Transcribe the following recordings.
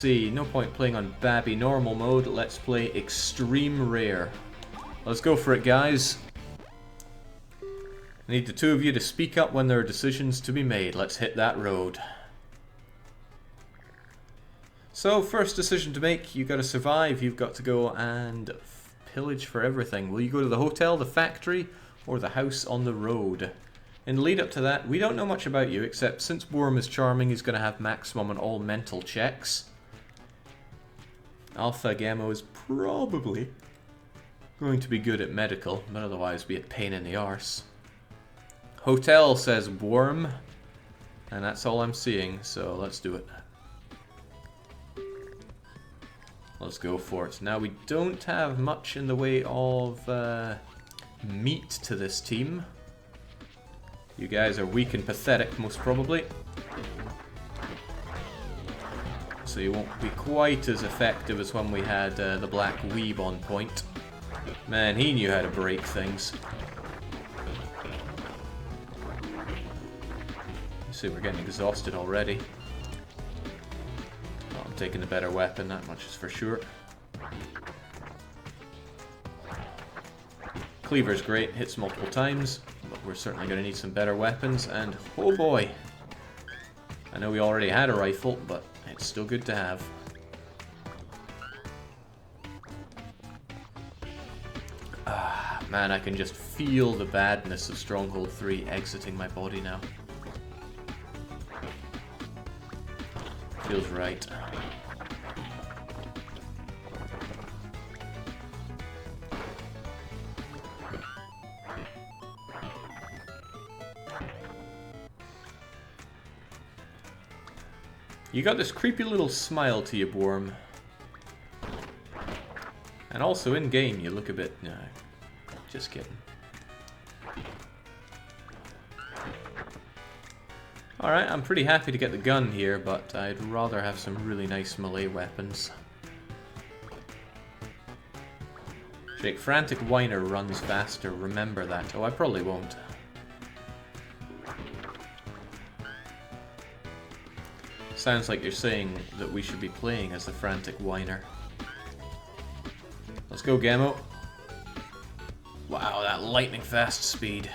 See, no point playing on Babby normal mode. Let's play extreme rare. Let's go for it, guys. I need the two of you to speak up when there are decisions to be made. Let's hit that road. So, first decision to make, you gotta survive. You've got to go and pillage for everything. Will you go to the hotel, the factory, or the house on the road? In the lead up to that, we don't know much about you, except since Bwyrm is charming, he's gonna have maximum on all mental checks. AlphaGemo is probably going to be good at medical, but otherwise be a pain in the arse. Hotel says Bwyrm, and that's all I'm seeing, so let's do it. Let's go for it. Now, we don't have much in the way of meat to this team. You guys are weak and pathetic, most probably. So you won't be quite as effective as when we had the Black Weeb on point. Man, he knew how to break things. You see, we're getting exhausted already. Oh, I'm taking the better weapon, that much is for sure. Cleaver's great, hits multiple times, but we're certainly going to need some better weapons, and oh boy! I know we already had a rifle, but it's still good to have. Ah, man, I can just feel the badness of Stronghold 3 exiting my body now. Feels right. You got this creepy little smile to you, Bwyrm. And also in-game, you look a bit... No, just kidding. Alright, I'm pretty happy to get the gun here, but I'd rather have some really nice melee weapons. Jake, Frantic Whiner runs faster, remember that. Oh, I probably won't. Sounds like you're saying that we should be playing as the Frantic Whiner. Let's go, Gemo. Wow, that lightning fast speed.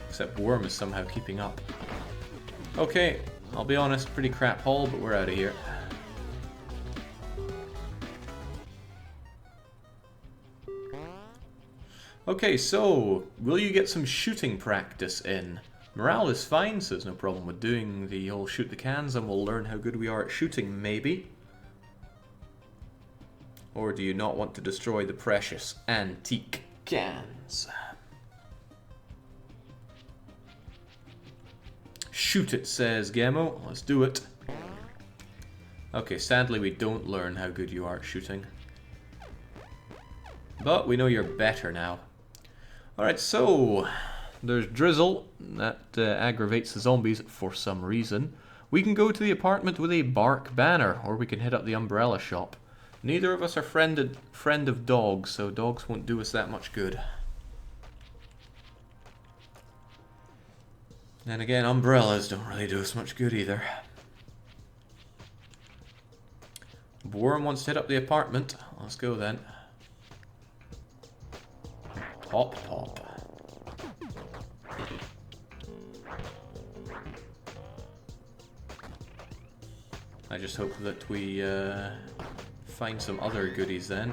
Except Bwyrm is somehow keeping up. Okay, I'll be honest, pretty crap haul, but we're out of here. Okay, so, will you get some shooting practice in? Morale is fine, so there's no problem with doing the whole shoot the cans, and we'll learn how good we are at shooting, maybe. Or do you not want to destroy the precious antique cans? Shoot it, says Gemo. Let's do it. Okay, sadly we don't learn how good you are at shooting. But we know you're better now. Alright, so... there's Drizzle. That aggravates the zombies for some reason. We can go to the apartment with a bark banner, or we can hit up the umbrella shop. Neither of us are friend of dogs, so dogs won't do us that much good. And again, umbrellas don't really do us much good either. Bwyrm wants to hit up the apartment. Let's go then. Pop, pop. I just hope that we find some other goodies then,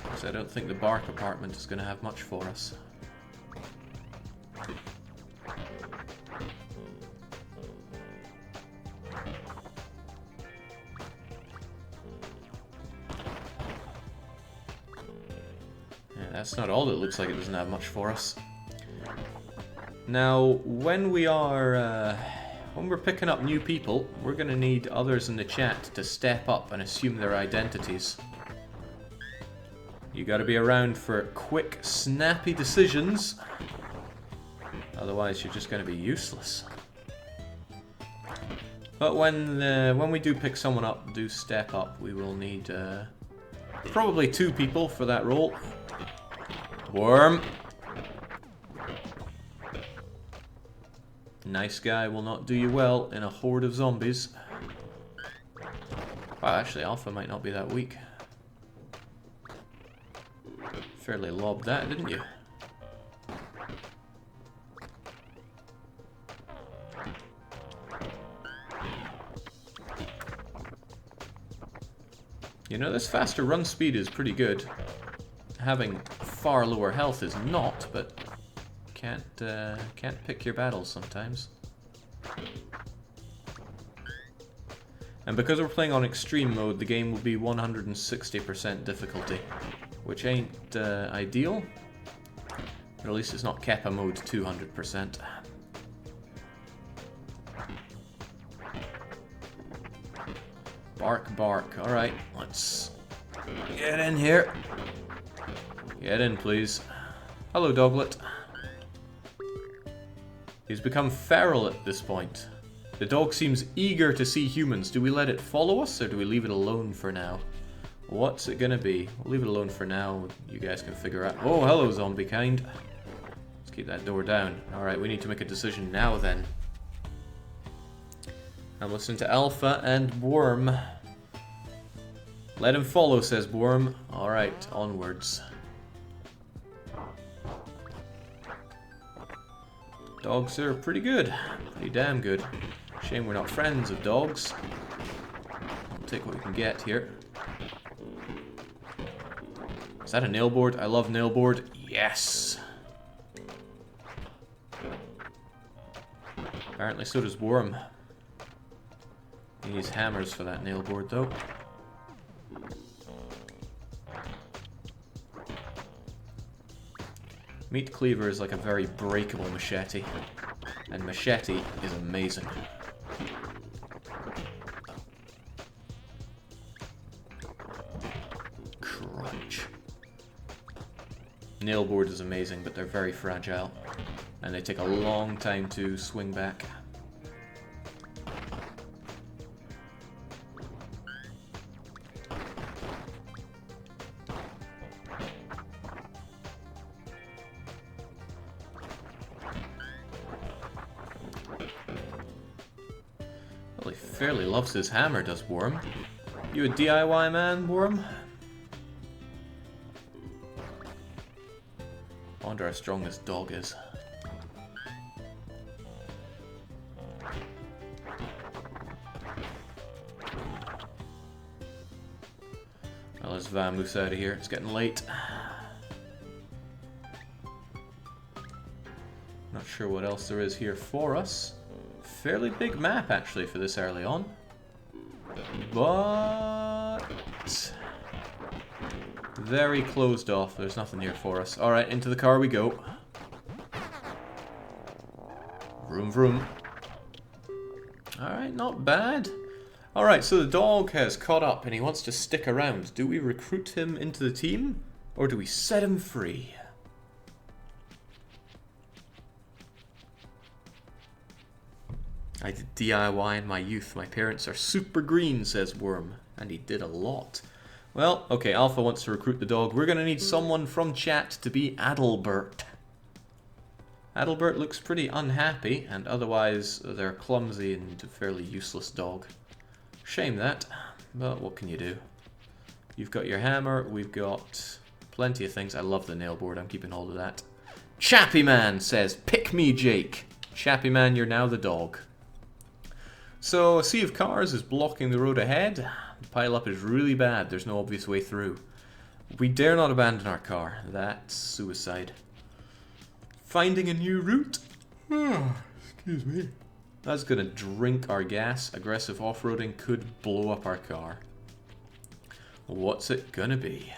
because I don't think the bark apartment is going to have much for us. Yeah, that's not all. It looks like it doesn't have much for us. Now, when we're picking up new people, we're going to need others in the chat to step up and assume their identities. You got to be around for quick, snappy decisions. Otherwise, you're just going to be useless. But when we do pick someone up, do step up, we will need probably 2 people for that role. Bwyrm. Nice guy will not do you well in a horde of zombies. Wow, actually, Alpha might not be that weak. Fairly lobbed that, didn't you? You know, this faster run speed is pretty good. Having far lower health is not, but can't pick your battles sometimes. And because we're playing on extreme mode, the game will be 160% difficulty, which ain't ideal. But at least it's not Kappa mode 200%. Bark, bark. Alright, let's get in here. Get in, please. Hello, doglet. He's become feral at this point. The dog seems eager to see humans. Do we let it follow us, or do we leave it alone for now? What's it gonna be? We'll leave it alone for now. You guys can figure out. Oh, hello, zombie kind. Let's keep that door down. Alright, we need to make a decision now, then. I'm listening to Alpha and Bwyrm. Let him follow, says Bwyrm. Alright, onwards. Dogs are pretty good. Pretty damn good. Shame we're not friends of dogs. I'll take what we can get here. Is that a nail board? I love nail board. Yes! Apparently so does Bwyrm. He needs hammers for that nail board, though. Meat cleaver is like a very breakable machete, and machete is amazing. Crunch. Nail board is amazing, but they're very fragile, and they take a long time to swing back. Well, he fairly loves his hammer, does Bwyrm. You a DIY man, Bwyrm? I wonder how strong this dog is. Well, let's vamoose out of here. It's getting late. Not sure what else there is here for us. Fairly big map, actually, for this early on. But very closed off. There's nothing here for us. Alright, into the car we go. Vroom vroom. Alright, not bad. Alright, so the dog has caught up and he wants to stick around. Do we recruit him into the team, or do we set him free? I did DIY in my youth. My parents are super green, says Bwyrm. And he did a lot. Well, okay, Alpha wants to recruit the dog. We're going to need someone from chat to be Adalbert. Adalbert looks pretty unhappy, and otherwise they're clumsy and a fairly useless dog. Shame that, but what can you do? You've got your hammer, we've got plenty of things. I love the nail board, I'm keeping hold of that. Chappy Man says, pick me, Jake. Chappy Man, you're now the dog. So, a sea of cars is blocking the road ahead. The pile-up is really bad. There's no obvious way through. We dare not abandon our car. That's suicide. Finding a new route? Excuse me. That's gonna drink our gas. Aggressive off-roading could blow up our car. What's it gonna be?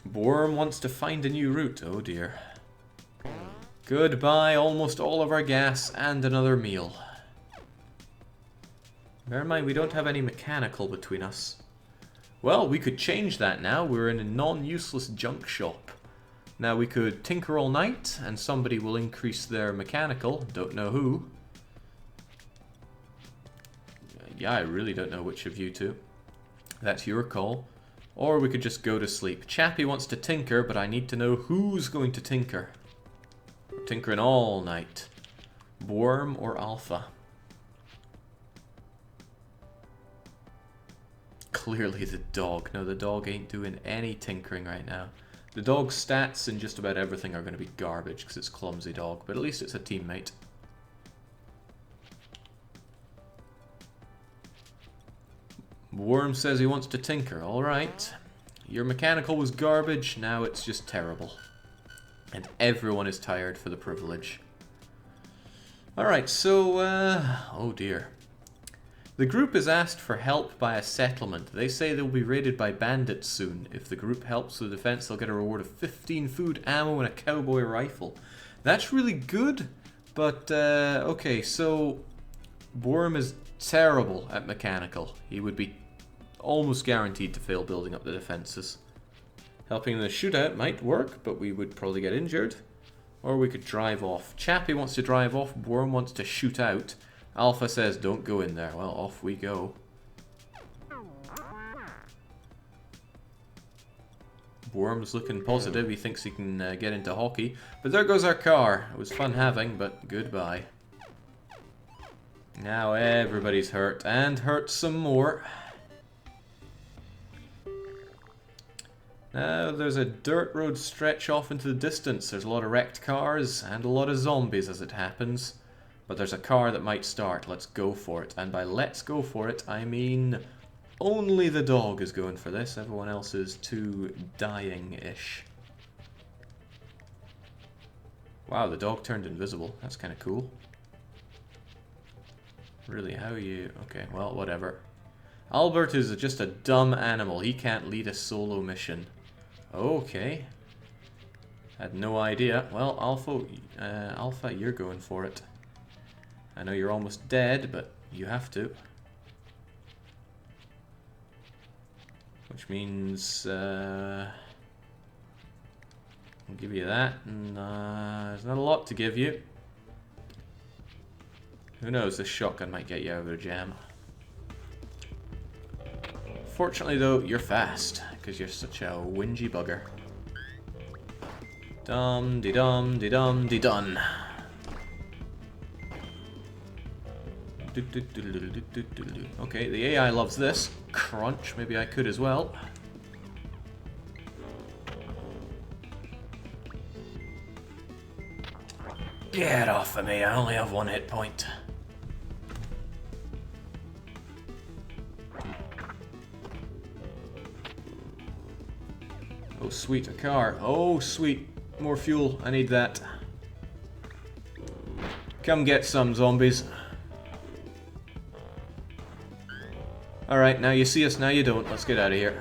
Bwyrm wants to find a new route. Oh dear. Goodbye, almost all of our gas and another meal. Bear in mind, we don't have any mechanical between us. Well, we could change that now. We're in a non-useless junk shop. Now we could tinker all night, and somebody will increase their mechanical. Don't know who. Yeah, I really don't know which of you two. That's your call. Or we could just go to sleep. Chappie wants to tinker, but I need to know who's going to tinker. We're tinkering all night. Bwyrm or Alpha? clearly the dog. No, the dog ain't doing any tinkering right now. The dog's stats and just about everything are going to be garbage because it's a clumsy dog, but at least it's a teammate. Bwyrm says he wants to tinker. Alright. Your mechanical was garbage, now it's just terrible. And everyone is tired for the privilege. Alright, so, oh dear. The group is asked for help by a settlement. They say they'll be raided by bandits soon. If the group helps with the defense, they'll get a reward of 15 food, ammo, and a cowboy rifle. That's really good, but, okay, so Bwyrm is terrible at mechanical. He would be almost guaranteed to fail building up the defenses. Helping in the shootout might work, but we would probably get injured. Or we could drive off. Chappie wants to drive off, Bwyrm wants to shoot out. Alpha says don't go in there. Well, off we go. Bwyrm's looking positive, he thinks he can get into hockey. But there goes our car. It was fun having, but goodbye. Now everybody's hurt, and hurt some more. Now there's a dirt road stretch off into the distance. There's a lot of wrecked cars and a lot of zombies as it happens. But there's a car that might start. Let's go for it. And by let's go for it, I mean only the dog is going for this. Everyone else is too dying-ish. Wow, the dog turned invisible. That's kind of cool. Really, how are you? Okay, well, whatever. Albert is just a dumb animal. He can't lead a solo mission. Okay. Had no idea. Well, Alpha, you're going for it. I know you're almost dead, but you have to. Which means, I'll give you that, and there's not a lot to give you. Who knows, this shotgun might get you out of a jam. Fortunately though, you're fast, because you're such a whingy bugger. Dum-de-dum-de-dum-de-dun. Okay, the AI loves this. Crunch, maybe I could as well. Get off of me, I only have one hit point. Oh sweet, a car. Oh sweet, more fuel, I need that. Come get some, zombies. Alright, now you see us, now you don't. Let's get out of here.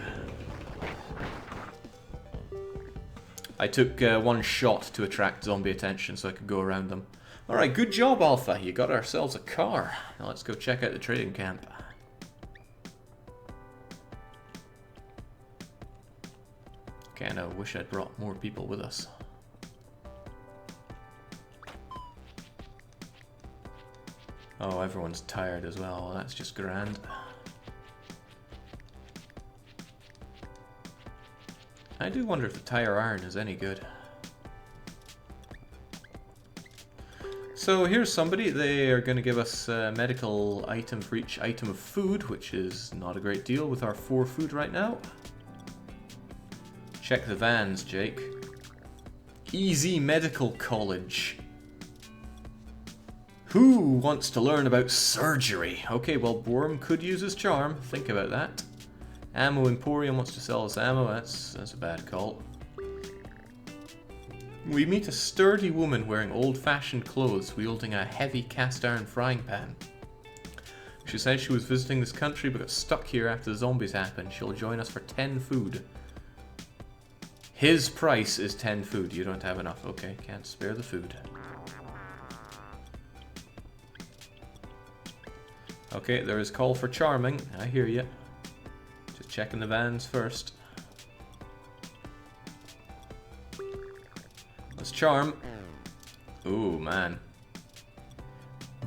I took one shot to attract zombie attention so I could go around them. Alright, good job, Alpha. You got ourselves a car. Now let's go check out the trading camp. Kinda wish I'd brought more people with us. Oh, everyone's tired as well. That's just grand. I do wonder if the tire iron is any good. So here's somebody. They are going to give us a medical item for each item of food, which is not a great deal with our 4 food right now. Check the vans, Jake. Easy Medical College. Who wants to learn about surgery? Okay, well, Bwyrm could use his charm. Think about that. Ammo Emporium wants to sell us ammo. That's a bad call. We meet a sturdy woman wearing old-fashioned clothes, wielding a heavy cast-iron frying pan. She says she was visiting this country but got stuck here after the zombies happened. She'll join us for 10 food. His price is 10 food. You don't have enough. Okay, can't spare the food. Okay, there is call for charming. I hear you. Just checking the vans first. Let's charm. Ooh, man.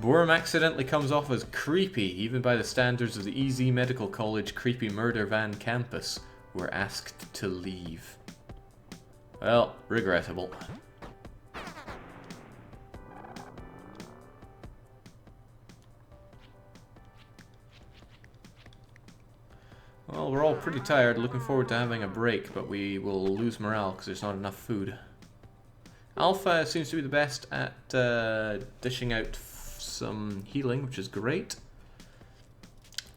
Bwyrm accidentally comes off as creepy, even by the standards of the Easy Medical College creepy murder van campus. We're asked to leave. Well, regrettable. Well, we're all pretty tired, looking forward to having a break, but we will lose morale because there's not enough food. Alpha seems to be the best at dishing out some healing, which is great.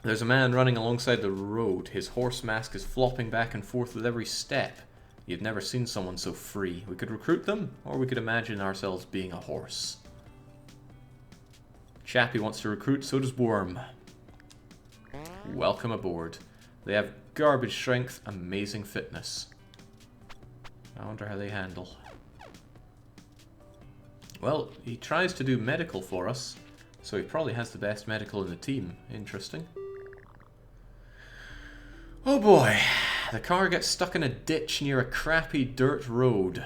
There's a man running alongside the road. His horse mask is flopping back and forth with every step. You've never seen someone so free. We could recruit them, or we could imagine ourselves being a horse. Chappie wants to recruit, so does Bwyrm. Welcome aboard. They have garbage strength, amazing fitness. I wonder how they handle. Well, he tries to do medical for us, so he probably has the best medical in the team. Interesting. Oh boy, the car gets stuck in a ditch near a crappy dirt road.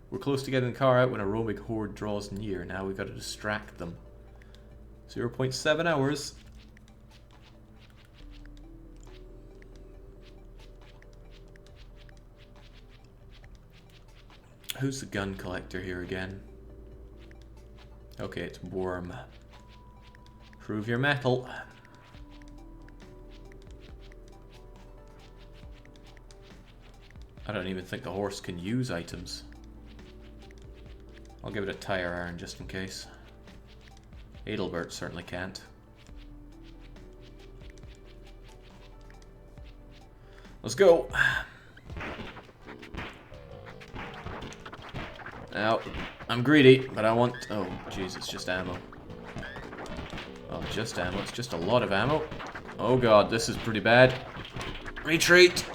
We're close to getting the car out when a roaming horde draws near. Now we've got to distract them. 0.7 hours. Who's the gun collector here again? Okay, it's Bwyrm. Prove your metal. I don't even think the horse can use items. I'll give it a tire iron just in case. Adelbert certainly can't. Let's go! Now, I'm greedy, but I want... Oh, jeez, it's just ammo. Oh, just ammo. It's just a lot of ammo. Oh god, this is pretty bad. Retreat!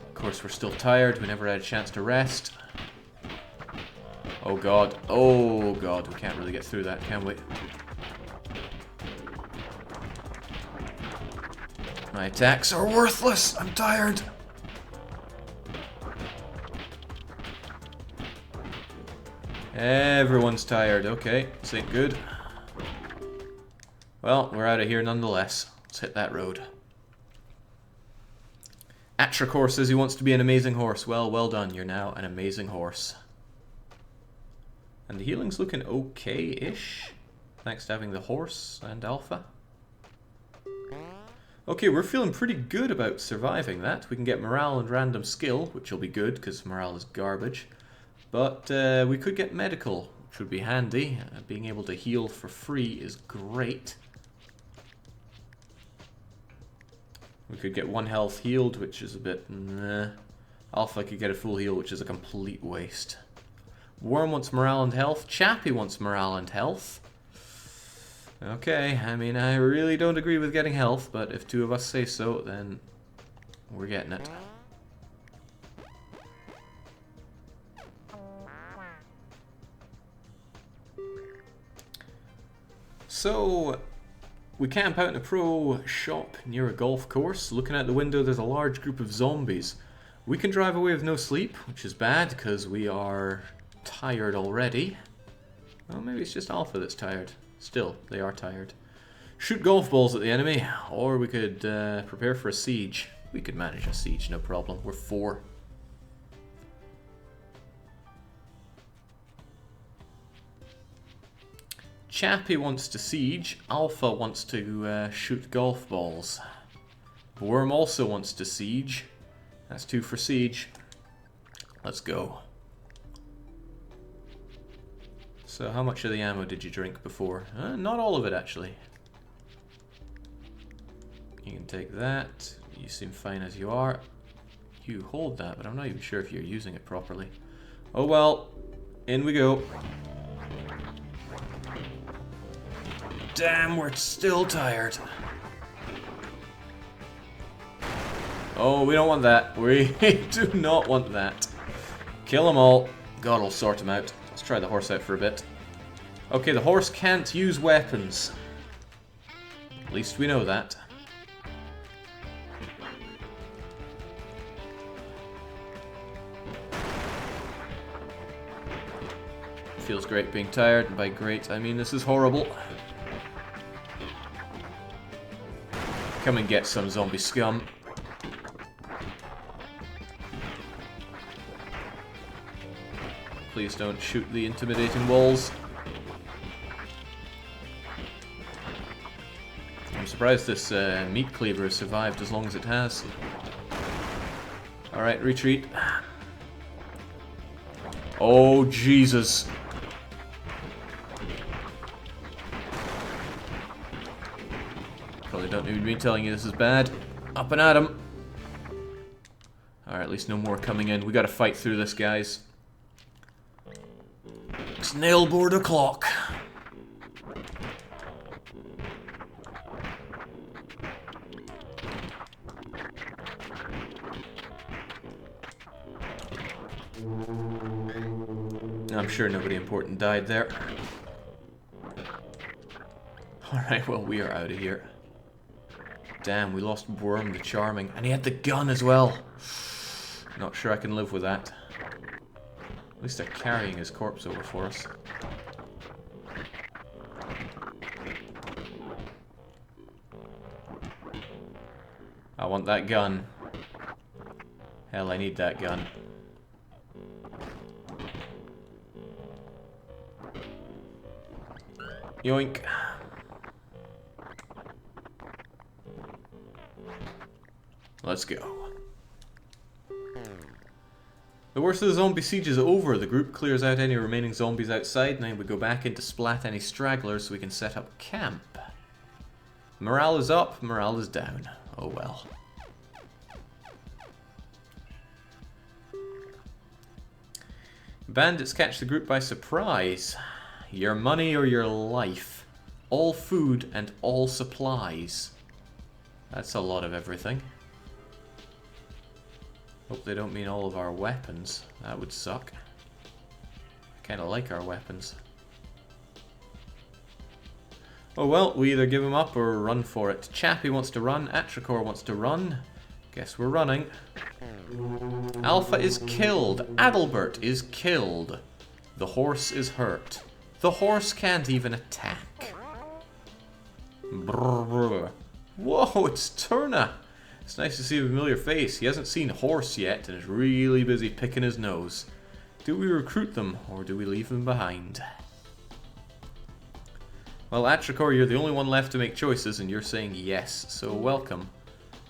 Of course, we're still tired. We never had a chance to rest. Oh god. Oh god, we can't really get through that, can we? My attacks are worthless! I'm tired! Everyone's tired. Okay, this ain't good. Well, we're out of here nonetheless. Let's hit that road. Atracor says he wants to be an amazing horse. Well, well done. You're now an amazing horse. And the healing's looking okay-ish. Thanks to having the horse and Alpha. Okay, we're feeling pretty good about surviving that. We can get morale and random skill, which will be good because morale is garbage. But we could get medical, which would be handy. Being able to heal for free is great. We could get 1 health healed, which is a bit... Alpha could get a full heal, which is a complete waste. Bwyrm wants morale and health. Chappie wants morale and health. Okay, I mean, I really don't agree with getting health, but if 2 of us say so, then we're getting it. So, we camp out in a pro shop near a golf course. Looking out the window, there's a large group of zombies. We can drive away with no sleep, which is bad because we are tired already. Well, maybe it's just Alpha that's tired. Still, they are tired. Shoot golf balls at the enemy, or we could prepare for a siege. We could manage a siege, no problem. We're 4. Chappie wants to siege. Alpha wants to shoot golf balls. Bwyrm also wants to siege. That's 2 for siege. Let's go. So how much of the ammo did you drink before? Not all of it, actually. You can take that. You seem fine as you are. You hold that, but I'm not even sure if you're using it properly. Oh well. In we go. Damn, we're still tired. Oh, we don't want that. We do not want that. Kill them all. God will sort them out. Let's try the horse out for a bit. Okay, the horse can't use weapons. At least we know that. Feels great being tired, and by great I mean this is horrible. Come and get some zombie scum. Please don't shoot the intimidating walls. surprised this meat cleaver has survived as long as it has. Alright, retreat. Oh, Jesus. Probably don't need me telling you this is bad. Up and at him. Alright, at least no more coming in. We gotta fight through this, guys. Snail board o'clock. I'm sure nobody important died there. Alright, well, we are out of here. Damn, we lost Bwyrm the Charming. And he had the gun as well. Not sure I can live with that. At least they're carrying his corpse over for us. I want that gun. Hell, I need that gun. Yoink. Let's go. The worst of the zombie siege is over. The group clears out any remaining zombies outside, and then we go back in to splat any stragglers so we can set up camp. Morale is up, morale is down. Oh well. Bandits catch the group by surprise. Your money or your life. All food and all supplies. That's a lot of everything. Hope they don't mean all of our weapons. That would suck. I kinda like our weapons. Oh well, we either give him up or run for it. Chappie wants to run, Atricor wants to run. Guess we're running. Alpha is killed. Adalbert is killed. The horse is hurt. The horse can't even attack. Brr, brr. Whoa, it's Turna. It's nice to see a familiar face. He hasn't seen Horse yet and is really busy picking his nose. Do we recruit them or do we leave them behind? Well, Atricor, you're the only one left to make choices and you're saying yes, so welcome.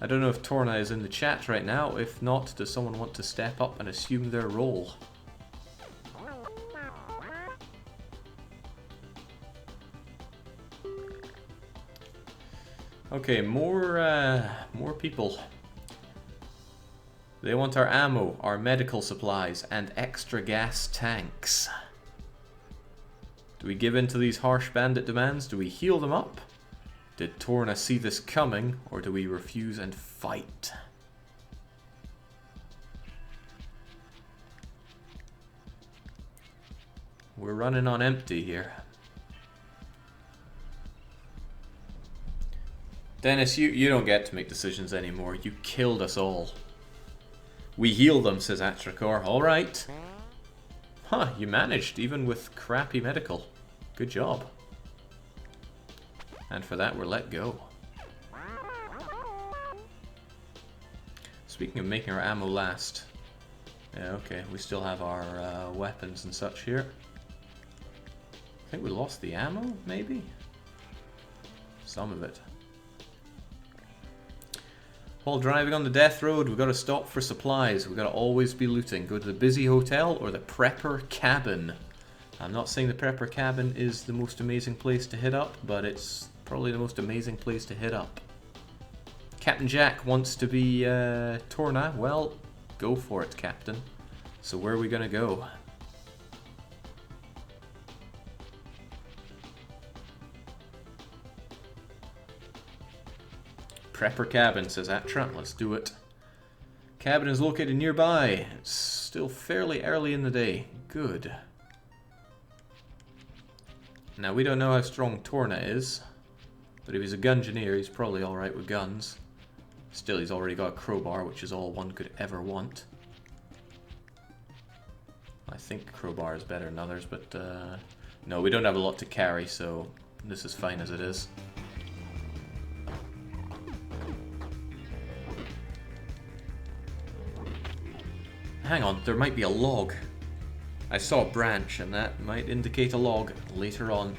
I don't know if Torna is in the chat right now. If not, does someone want to step up and assume their role? Okay, more people. They want our ammo, our medical supplies, and extra gas tanks. Do we give in to these harsh bandit demands? Do we heal them up? Did Torna see this coming, or do we refuse and fight? We're running on empty here. Dennis, you don't get to make decisions anymore. You killed us all. We heal them, says Atricor. Alright. Huh, you managed, even with crappy medical. Good job. And for that, we're let go. Speaking of making our ammo last. Yeah, okay, we still have our weapons and such here. I think we lost the ammo, maybe? Some of it. While driving on the death road, we've got to stop for supplies. We've got to always be looting. Go to the busy hotel or the prepper cabin. I'm not saying the prepper cabin is the most amazing place to hit up, but it's probably the most amazing place to hit up. Captain Jack wants to be Torna. Well, go for it, Captain. So where are we going to go? Prepper cabin, says Atra. Let's do it. Cabin is located nearby. It's still fairly early in the day. Good. Now, we don't know how strong Torna is, but if he's a gungeoneer, he's probably alright with guns. Still, he's already got a crowbar, which is all one could ever want. I think crowbar is better than others, but no, we don't have a lot to carry, so this is fine as it is. Hang on, there might be a log. I saw a branch, and that might indicate a log later on.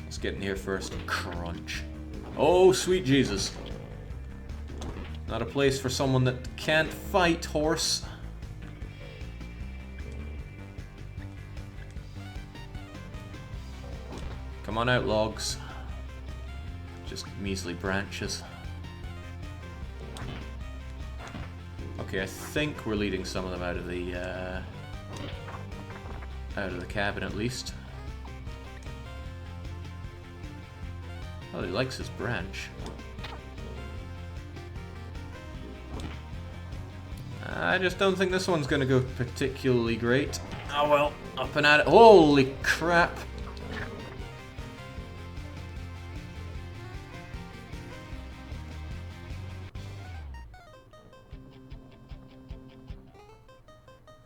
Let's get in here first. Crunch. Oh, sweet Jesus. Not a place for someone that can't fight, horse. Come on out, logs. Just measly branches. Okay, I think we're leading some of them out of the cabin at least. Oh, he likes his branch. I just don't think this one's gonna go particularly great. Oh well, up and at it. Holy crap!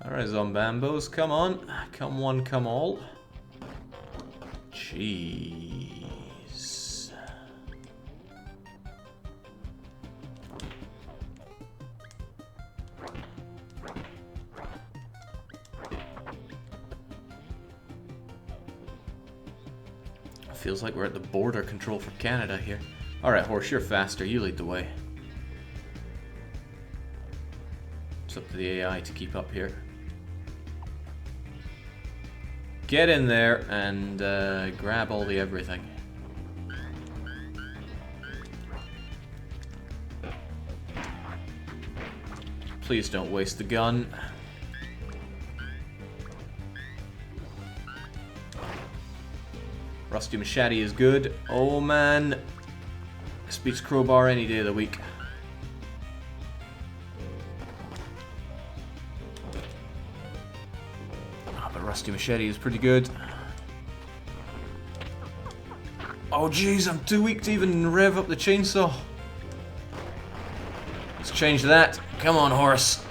Alright, Zombambos, come on. Come one, come all. Jeez. Feels like we're at the border control for Canada here. Alright, horse, you're faster. You lead the way. It's up to the AI to keep up here. Get in there and grab all the everything. Please don't waste the gun. Rusty machete is good. Oh man. This beats crowbar any day of the week. Rusty machete is pretty good. Oh jeez, I'm too weak to even rev up the chainsaw. Let's change that. Come on, horse.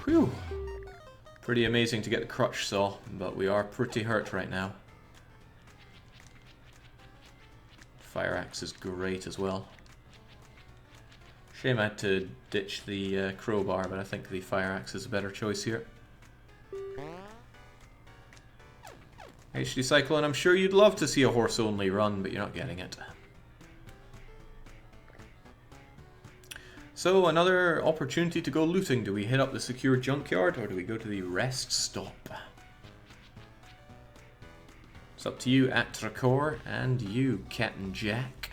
Whew. Pretty amazing to get the crutch saw, but we are pretty hurt right now. Fire axe is great as well. Shame I had to ditch the crowbar, but I think the fire axe is a better choice here. HD Cyclone, I'm sure you'd love to see a horse-only run, but you're not getting it. So, another opportunity to go looting. Do we hit up the secure junkyard, or do we go to the rest stop? It's up to you, Atrakor, and you, Captain Jack.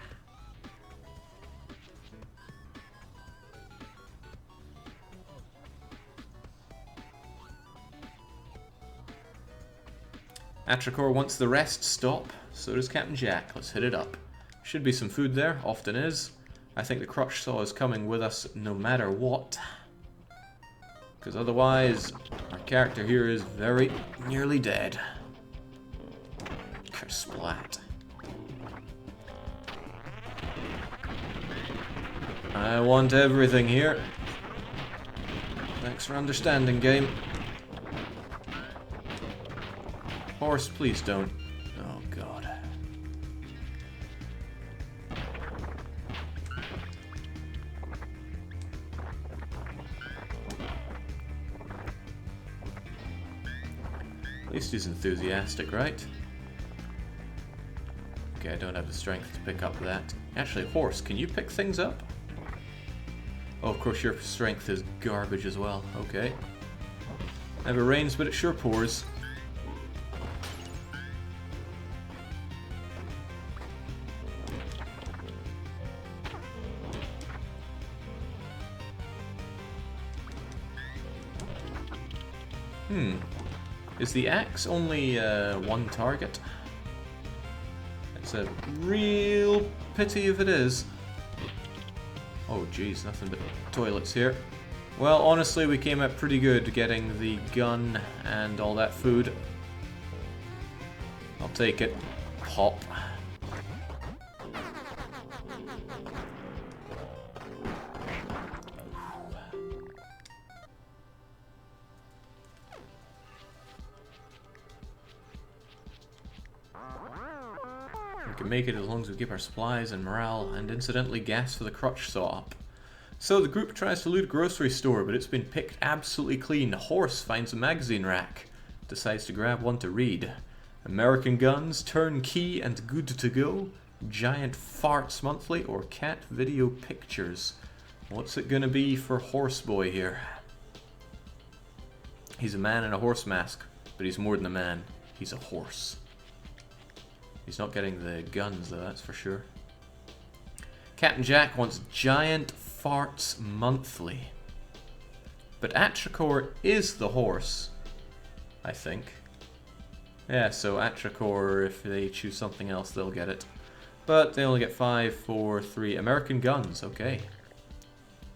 Atrakor wants the rest stop, so does Captain Jack. Let's hit it up. Should be some food there, often is. I think the crutch saw is coming with us no matter what. Because otherwise, our character here is very nearly dead. Splat. I want everything here. Thanks for understanding, game. Horse, please don't. Oh, God. At least he's enthusiastic, right? Okay, I don't have the strength to pick up that. Actually, horse, can you pick things up? Oh, of course, your strength is garbage as well. Okay. Never rains, but it sure pours. Is the axe only one target? It's a real pity if it is. Oh geez, nothing but toilets here. Well, honestly, we came out pretty good getting the gun and all that food. I'll take it. Pop. We can make it as long as we keep our supplies and morale, and incidentally gas for the crutch saw up. So the group tries to loot a grocery store, but it's been picked absolutely clean. Horse finds a magazine rack, decides to grab one to read. American Guns, Turnkey, and Good to Go. Giant Farts Monthly, or Cat Video Pictures. What's it gonna be for Horse Boy here? He's a man in a horse mask, but he's more than a man. He's a horse. He's not getting the guns though, that's for sure. Captain Jack wants Giant Farts Monthly. But Atracor is the horse, I think. Yeah, so Atracor, if they choose something else, they'll get it. But they only get 5, 4, 3. American Guns, okay.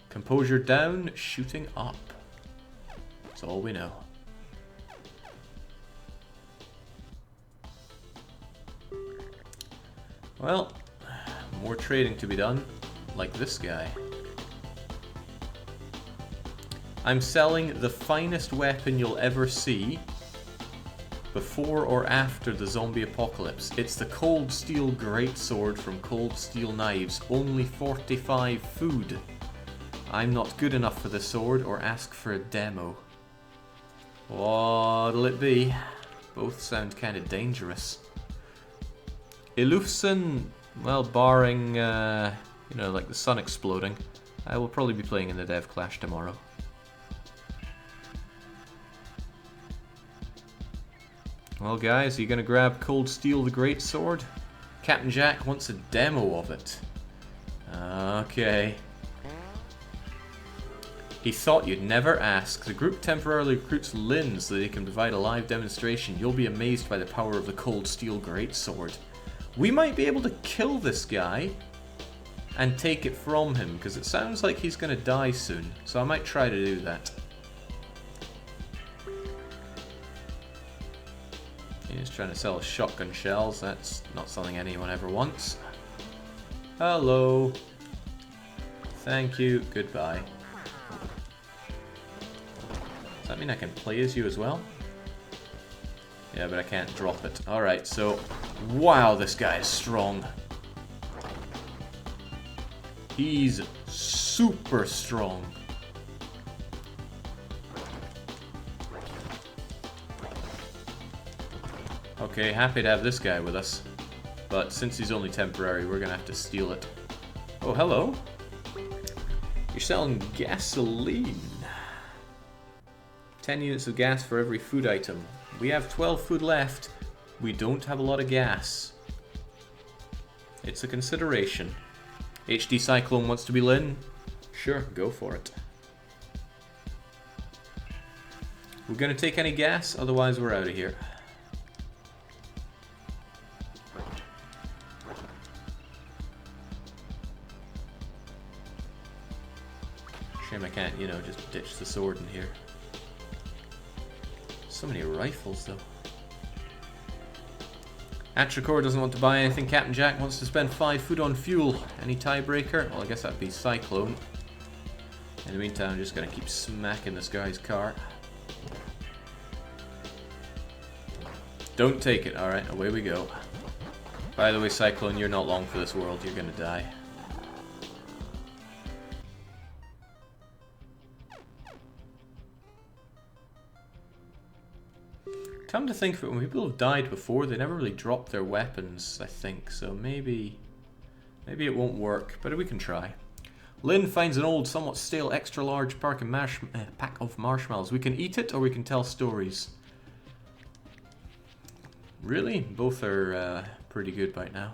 Composure down, shooting up. That's all we know. Well, more trading to be done, like this guy. I'm selling the finest weapon you'll ever see before or after the zombie apocalypse. It's the Cold Steel Greatsword from Cold Steel Knives, only 45 food. I'm not good enough for the sword or ask for a demo. What'll it be? Both sound kind of dangerous. Ilufsen, well, barring, you know, like the sun exploding, I will probably be playing in the Dev Clash tomorrow. Well, guys, are you gonna grab Cold Steel the Greatsword? Captain Jack wants a demo of it. Okay. He thought you'd never ask. The group temporarily recruits Lynn so that he can provide a live demonstration. You'll be amazed by the power of the Cold Steel Greatsword. We might be able to kill this guy and take it from him, because it sounds like he's going to die soon. So I might try to do that. He's trying to sell us shotgun shells. That's not something anyone ever wants. Hello. Thank you. Goodbye. Does that mean I can play as you as well? Yeah, but I can't drop it. Alright, so... Wow, this guy is strong. He's super strong. Okay, happy to have this guy with us. But since he's only temporary, we're gonna have to steal it. Oh, hello. You're selling gasoline. 10 units of gas for every food item. We have 12 food left. We don't have a lot of gas. It's a consideration. HD Cyclone wants to be Lynn. Sure, go for it. We're gonna take any gas, otherwise we're out of here. Shame I can't, you know, just ditch the sword in here. So many rifles, though. Atracor doesn't want to buy anything. Captain Jack wants to spend 5 food on fuel. Any tiebreaker? Well, I guess that'd be Cyclone. In the meantime, I'm just gonna keep smacking this guy's car. Don't take it. Alright, away we go. By the way, Cyclone, you're not long for this world. You're gonna die. Come to think of it, when people have died before, they never really drop their weapons, I think. So maybe it won't work, but we can try. Lynn finds an old, somewhat stale, extra-large pack of marshmallows. We can eat it, or we can tell stories. Really? Both are pretty good right now.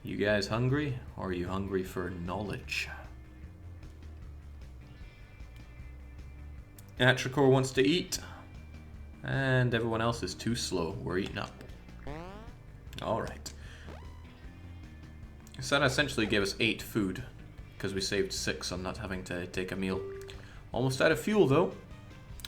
You guys hungry? Or are you hungry for knowledge? Atracor wants to eat. And everyone else is too slow. We're eating up. Alright. So that essentially gave us 8 food, because we saved 6 on not having to take a meal. Almost out of fuel, though.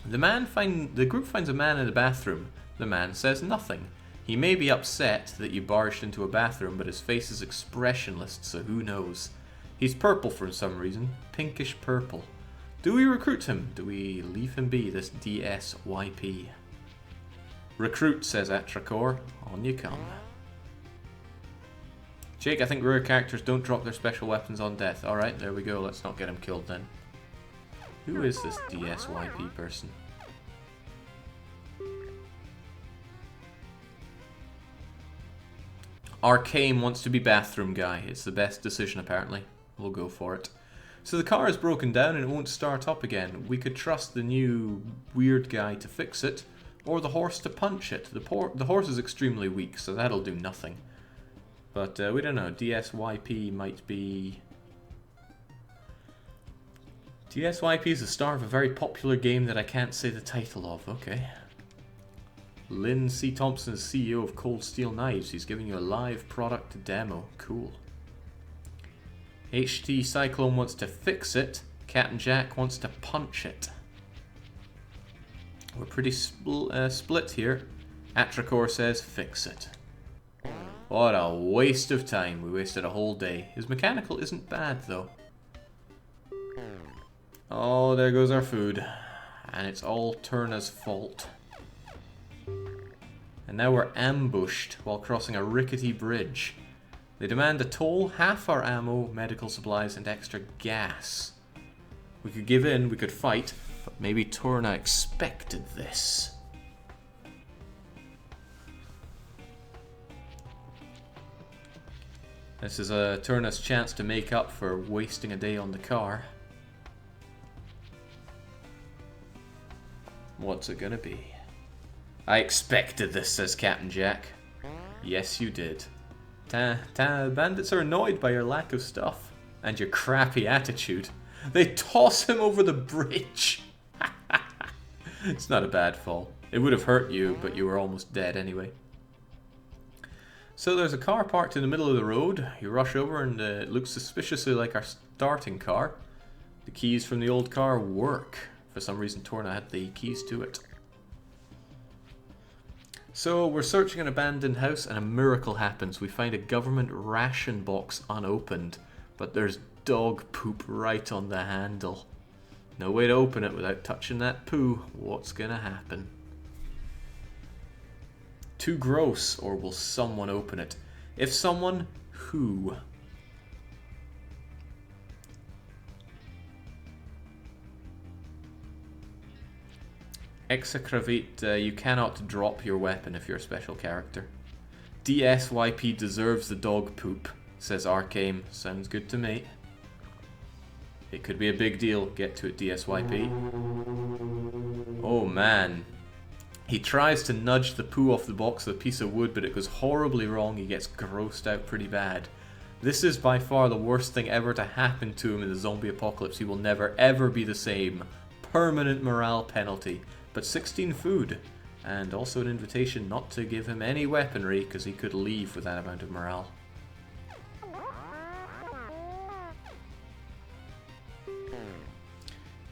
The group finds a man in the bathroom. The man says nothing. He may be upset that you barged into a bathroom, but his face is expressionless, so who knows. He's purple for some reason. Pinkish purple. Do we recruit him? Do we leave him be, this DSYP? Recruit, says Atracor. On you come. Jake, I think rare characters don't drop their special weapons on death. Alright, there we go. Let's not get him killed then. Who is this DSYP person? Arcane wants to be bathroom guy. It's the best decision apparently. We'll go for it. So the car is broken down and it won't start up again. We could trust the new weird guy to fix it, or the horse to punch it. The horse is extremely weak, so that'll do nothing. But we don't know. DSYP might be... DSYP is the star of a very popular game that I can't say the title of. Okay. Lynn C. Thompson is CEO of Cold Steel Knives. He's giving you a live product demo. Cool. HT Cyclone wants to fix it. Captain Jack wants to punch it. We're pretty split here. Atracor says fix it. What a waste of time. We wasted a whole day. His mechanical isn't bad though. Oh, there goes our food. And it's all Turna's fault. And now we're ambushed while crossing a rickety bridge. They demand a toll, half our ammo, medical supplies, and extra gas. We could give in, we could fight, but maybe Turna expected this. This is Turna's chance to make up for wasting a day on the car. What's it gonna be? I expected this, says Captain Jack. Yes, you did. Bandits are annoyed by your lack of stuff and your crappy attitude. They toss him over the bridge. It's not a bad fall. It would have hurt you, but you were almost dead anyway. So there's a car parked in the middle of the road. You rush over and it looks suspiciously like our starting car. The keys from the old car work. For some reason, Turna had the keys to it. So we're searching an abandoned house and a miracle happens. We find a government ration box unopened, but there's dog poop right on the handle. No way to open it without touching that poo. What's gonna happen? Too gross, or will someone open it? If someone, who? Execravate, you cannot drop your weapon if you're a special character. DSYP deserves the dog poop, says Arcane. Sounds good to me. It could be a big deal. Get to it, DSYP. Oh man. He tries to nudge the poo off the box with a piece of wood, but it goes horribly wrong. He gets grossed out pretty bad. This is by far the worst thing ever to happen to him in the zombie apocalypse. He will never ever be the same. Permanent morale penalty. But 16 food, and also an invitation not to give him any weaponry, because he could leave with that amount of morale.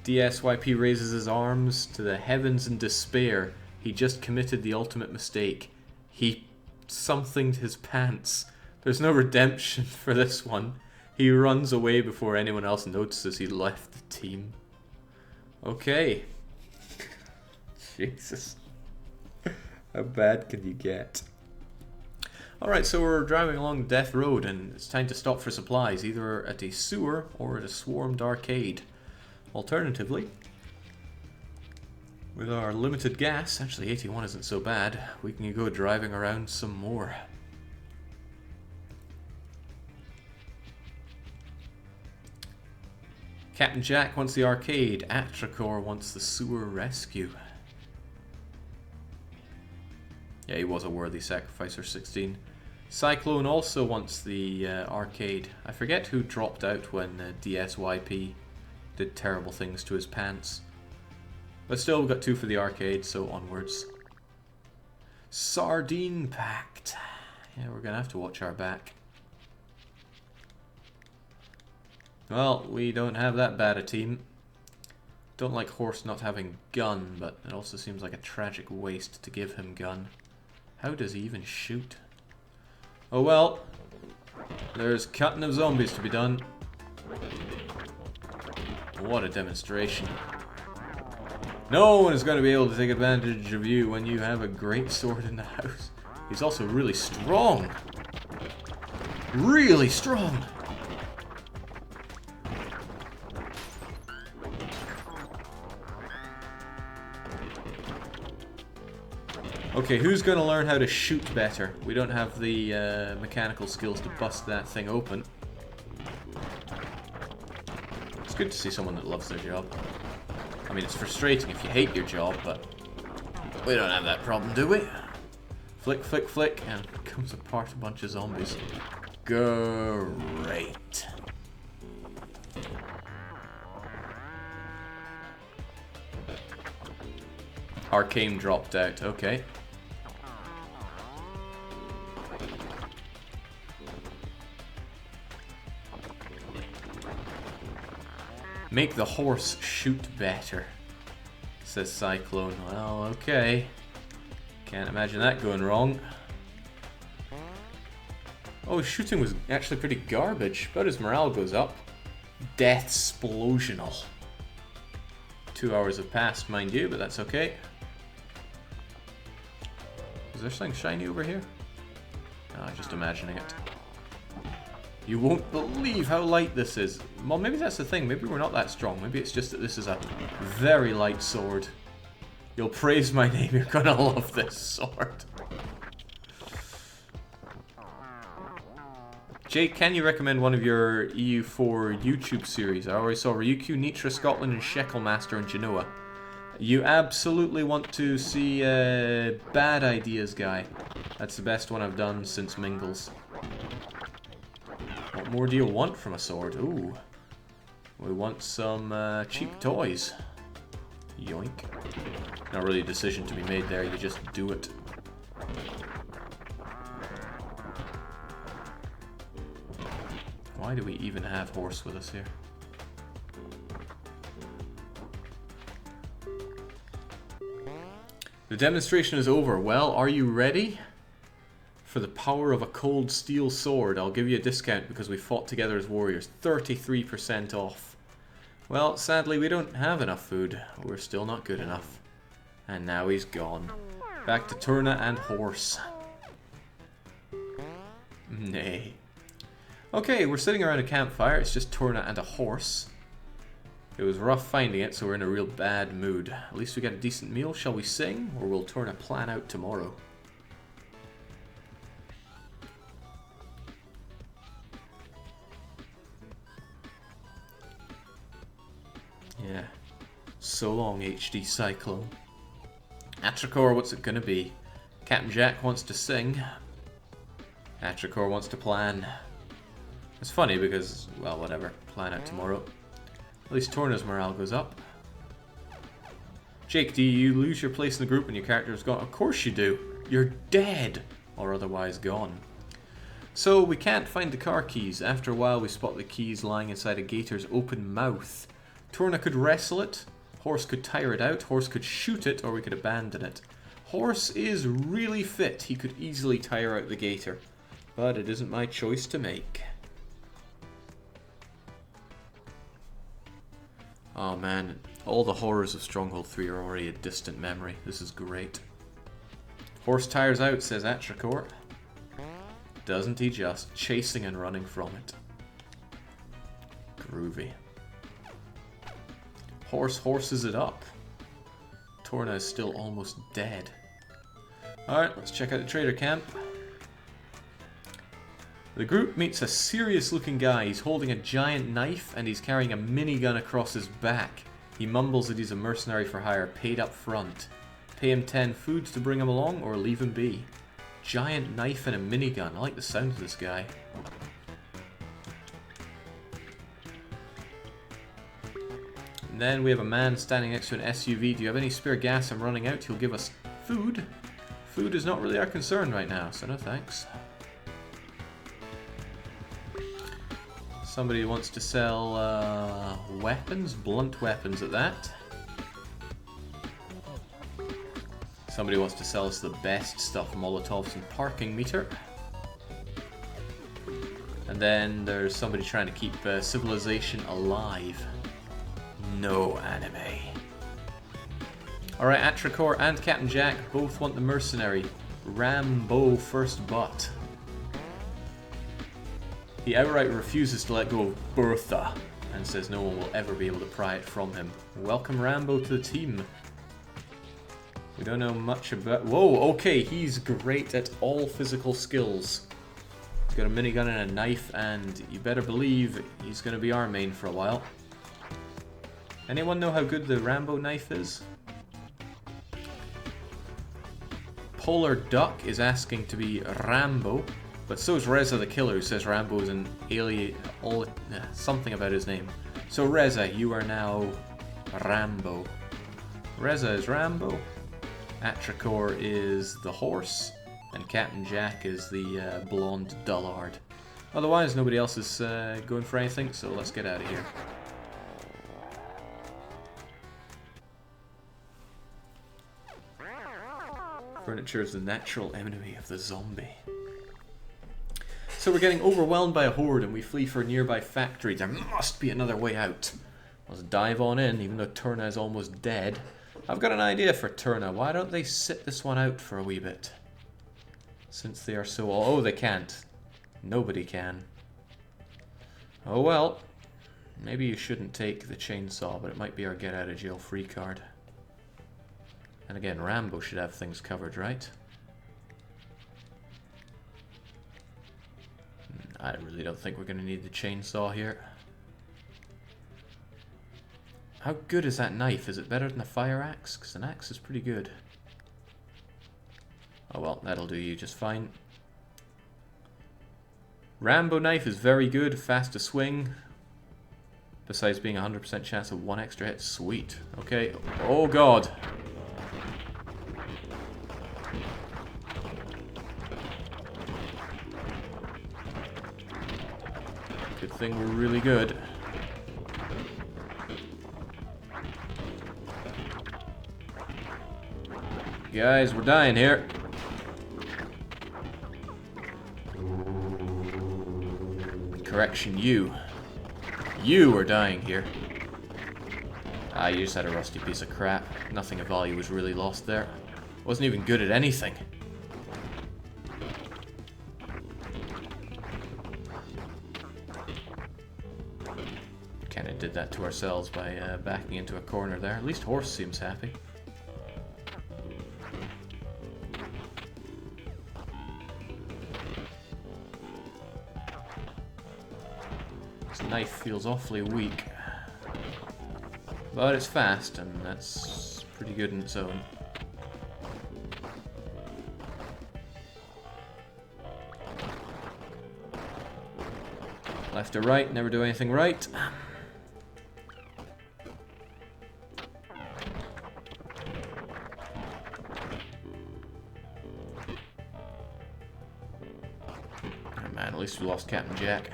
DSYP raises his arms to the heavens in despair. He just committed the ultimate mistake. He somethinged his pants. There's no redemption for this one. He runs away before anyone else notices he left the team. Okay. Jesus. How bad can you get? Alright, so we're driving along Death Road and it's time to stop for supplies, either at a sewer or at a swarmed arcade. Alternatively, with our limited gas, actually 81 isn't so bad, we can go driving around some more. Captain Jack wants the arcade, Atracor wants the sewer rescue. Yeah, he was a worthy sacrificer, 16. Cyclone also wants the arcade. I forget who dropped out when DSYP did terrible things to his pants. But still, we've got 2 for the arcade, so onwards. Sardine Pact. Yeah, we're going to have to watch our back. Well, we don't have that bad a team. Don't like Horse not having gun, but it also seems like a tragic waste to give him gun. How does he even shoot? Oh well, there's cutting of zombies to be done. What a demonstration. No one is going to be able to take advantage of you when you have a great sword in the house. He's also really strong. really strong. Okay, who's going to learn how to shoot better? We don't have the mechanical skills to bust that thing open. It's good to see someone that loves their job. I mean, it's frustrating if you hate your job, but we don't have that problem, do we? Flick, flick, flick, and comes apart a bunch of zombies. Great. Arcane dropped out, okay. Make the horse shoot better, says Cyclone. Well, okay. Can't imagine that going wrong. Oh, his shooting was actually pretty garbage, but his morale goes up. Death-splosional. 2 hours have passed, mind you, but that's okay. Is there something shiny over here? No, I'm just imagining it. You won't believe how light this is. Well, maybe that's the thing. Maybe we're not that strong. Maybe it's just that this is a very light sword. You'll praise my name. You're gonna love this sword. Jake, can you recommend one of your EU4 YouTube series? I already saw Ryukyu, Nitra, Scotland, and Shecklemaster in Genoa. You absolutely want to see Bad Ideas Guy. That's the best one I've done since Mingles. What more do you want from a sword? Ooh. We want some cheap toys. Yoink. Not really a decision to be made there, you just do it. Why do we even have horse with us here? The demonstration is over. Well, are you ready? For the power of a cold steel sword, I'll give you a discount because we fought together as warriors. 33% off. Well, sadly, we don't have enough food. We're still not good enough. And now he's gone. Back to Turna and horse. Nay. Okay, we're sitting around a campfire. It's just Turna and a horse. It was rough finding it, so we're in a real bad mood. At least we got a decent meal. Shall we sing? Or will Turna plan out tomorrow? Yeah. So long, HD Cyclone. Atricor, what's it gonna be? Captain Jack wants to sing. Atricor wants to plan. It's funny because, well, whatever. Plan out tomorrow. At least Torna's morale goes up. Jake, do you lose your place in the group when your character is gone? Of course you do. You're dead. Or otherwise gone. So, we can't find the car keys. After a while, we spot the keys lying inside a gator's open mouth. Torna could wrestle it. Horse could tire it out. Horse could shoot it, or we could abandon it. Horse is really fit. He could easily tire out the gator. But it isn't my choice to make. Oh man, all the horrors of Stronghold 3 are already a distant memory. This is great. Horse tires out, says Atricor. Doesn't he just? Chasing and running from it. Groovy. Horse horses it up. Torna is still almost dead. Alright, let's check out the trader camp. The group meets a serious looking guy. He's holding a giant knife and he's carrying a minigun across his back. He mumbles that he's a mercenary for hire, paid up front. Pay him 10 foods to bring him along or leave him be. Giant knife and a minigun. I like the sound of this guy. And then we have a man standing next to an SUV. Do you have any spare gas? I'm running out. He'll give us food. Food is not really our concern right now, so no thanks. Somebody wants to sell weapons, blunt weapons at that. Somebody wants to sell us the best stuff, Molotovs and parking meter. And then there's somebody trying to keep civilization alive. No anime. Alright, Atricor and Captain Jack both want the mercenary. Rambo first butt. He outright refuses to let go of Bertha and says no one will ever be able to pry it from him. Welcome Rambo to the team. We don't know much about... Whoa, okay, he's great at all physical skills. He's got a minigun and a knife, and you better believe he's going to be our main for a while. Anyone know how good the Rambo knife is? Polar Duck is asking to be Rambo, but so is Reza the Killer, who says Rambo is an alien... something about his name. So Reza, you are now Rambo. Reza is Rambo. Atracor is the horse, and Captain Jack is the blonde dullard. Otherwise, nobody else is going for anything, so let's get out of here. Furniture is the natural enemy of the zombie. So we're getting overwhelmed by a horde and we flee for a nearby factory. There must be another way out. Let's dive on in, even though Turna is almost dead. I've got an idea for Turna. Why don't they sit this one out for a wee bit? Since they are so... Oh, they can't. Nobody can. Oh well. Maybe you shouldn't take the chainsaw, but it might be our get out of jail free card. And again, Rambo should have things covered, right? I really don't think we're going to need the chainsaw here. How good is that knife? Is it better than a fire axe? Because an axe is pretty good. Oh well, that'll do you just fine. Rambo knife is very good, fast to swing. Besides being 100% chance of one extra hit. Sweet. Okay. Oh god. Good thing we're really good. Guys, we're dying here. Correction, you. You are dying here. Ah, you just had a rusty piece of crap. Nothing of value was really lost there. Wasn't even good at anything. Kinda did that to ourselves by backing into a corner there. At least Horse seems happy. This knife feels awfully weak. But it's fast, and that's pretty good in its own. Left or right, never do anything right. Oh man, at least we lost Captain Jack.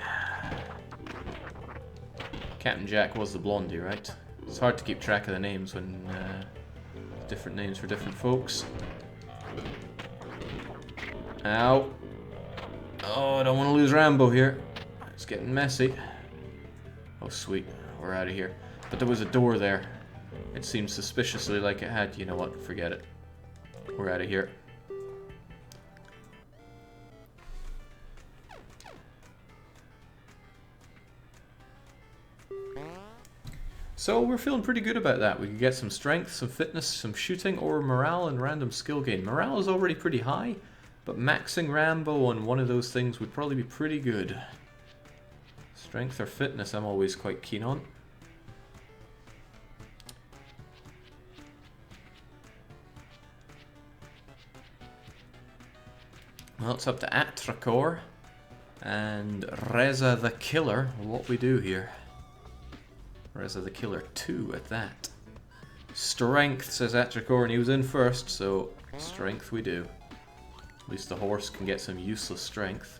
Captain Jack was the blondie, right? It's hard to keep track of the names when different names for different folks. Ow. Oh, I don't want to lose Rambo here. It's getting messy. Oh, sweet. We're out of here. But there was a door there. It seemed suspiciously like it had... You know what? Forget it. We're out of here. So we're feeling pretty good about that. We can get some strength, some fitness, some shooting, or morale and random skill gain. Morale is already pretty high, but maxing Rambo on one of those things would probably be pretty good. Strength or fitness I'm always quite keen on. Well, it's up to Atracor and Reza the Killer what we do here. Reza the Killer 2 at that. Strength, says Atracor, and he was in first, so strength we do. At least the horse can get some useless strength.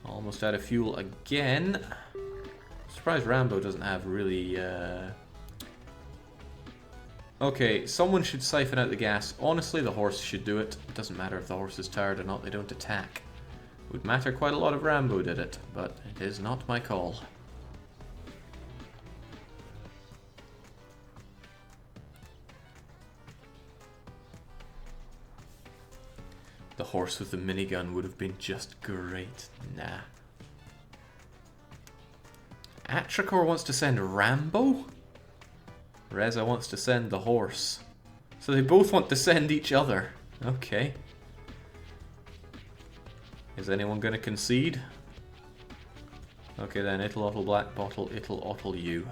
Almost out of fuel again. Surprised Rambo doesn't have really... Okay, someone should siphon out the gas. Honestly, the horse should do it. It doesn't matter if the horse is tired or not, they don't attack. It would matter quite a lot if Rambo did it, but it is not my call. The horse with the minigun would have been just great. Nah. Atricor wants to send Rambo? Reza wants to send the horse. So they both want to send each other. Okay. Is anyone going to concede? Okay then, it'll ottle black bottle, it'll ottle you.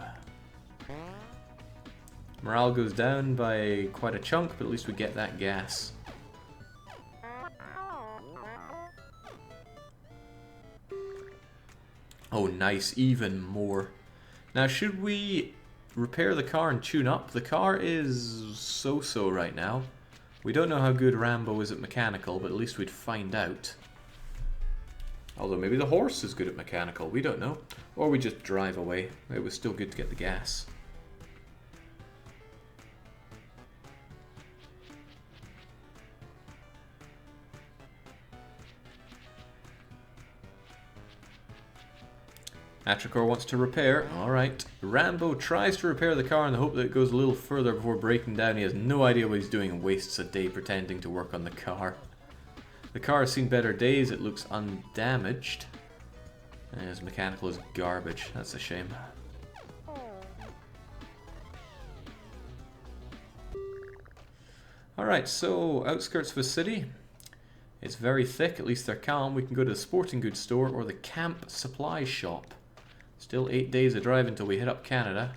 Morale goes down by quite a chunk, but at least we get that gas. Oh nice, even more. Now should we repair the car and tune up? The car is so-so right now. We don't know how good Rambo is at mechanical, but at least we'd find out. Although maybe the horse is good at mechanical, we don't know. Or we just drive away. It was still good to get the gas. Atricor wants to repair. Alright. Rambo tries to repair the car in the hope that it goes a little further before breaking down. He has no idea what he's doing and wastes a day pretending to work on the car. The car has seen better days. It looks undamaged. And his mechanical is garbage. That's a shame. Alright, so outskirts of the city. It's very thick, at least they're calm. We can go to the sporting goods store or the camp supply shop. Still 8 days of drive until we hit up Canada.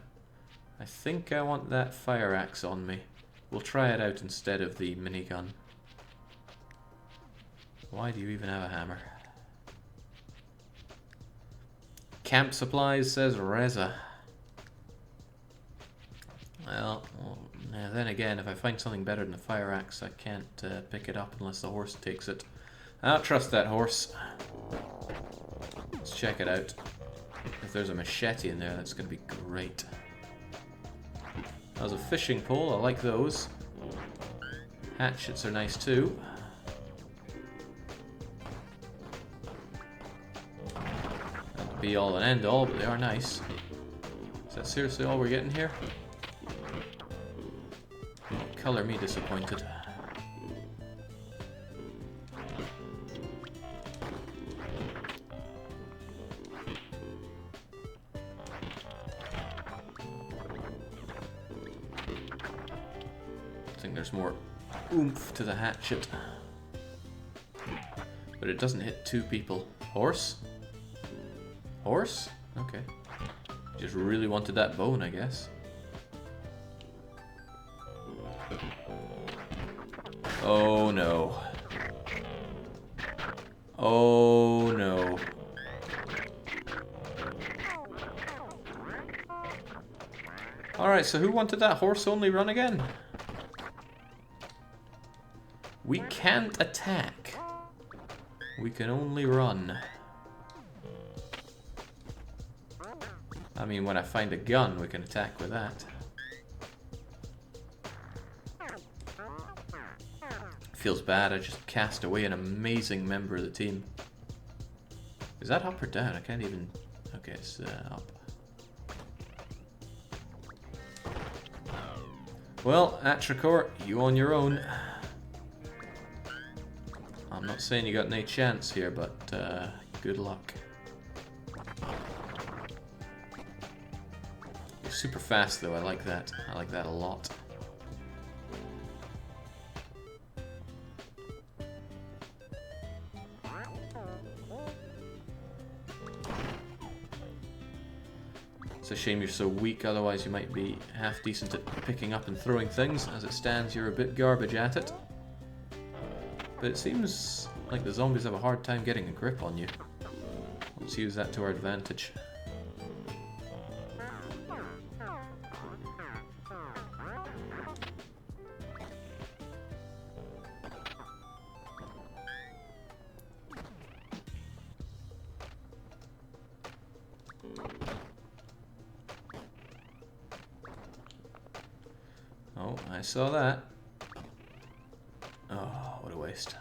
I think I want that fire axe on me. We'll try it out instead of the minigun. Why do you even have a hammer? Camp supplies, says Reza. Well, then again, if I find something better than a fire axe, I can't pick it up unless the horse takes it. I don't trust that horse. Let's check it out. If there's a machete in there, that's going to be great. That was a fishing pole, I like those. Hatchets are nice too. Not the be all and end all, but they are nice. Is that seriously all we're getting here? Color me disappointed. I think there's more oomph to the hatchet. But it doesn't hit two people. Horse? Horse? Okay. Just really wanted that bone, I guess. Oh no. Oh no. Alright, so who wanted that horse-only run again? We can't attack. We can only run. I mean, when I find a gun, we can attack with that. Feels bad, I just cast away an amazing member of the team. Is that up or down? I can't even... Okay, it's up. Well, Atricor, you on your own. I'm not saying you got any chance here, but good luck. You're super fast though, I like that. I like that a lot. It's a shame you're so weak, otherwise you might be half decent at picking up and throwing things. As it stands, you're a bit garbage at it. But it seems like the zombies have a hard time getting a grip on you. Let's use that to our advantage. Oh, I saw that. Oh, what a waste.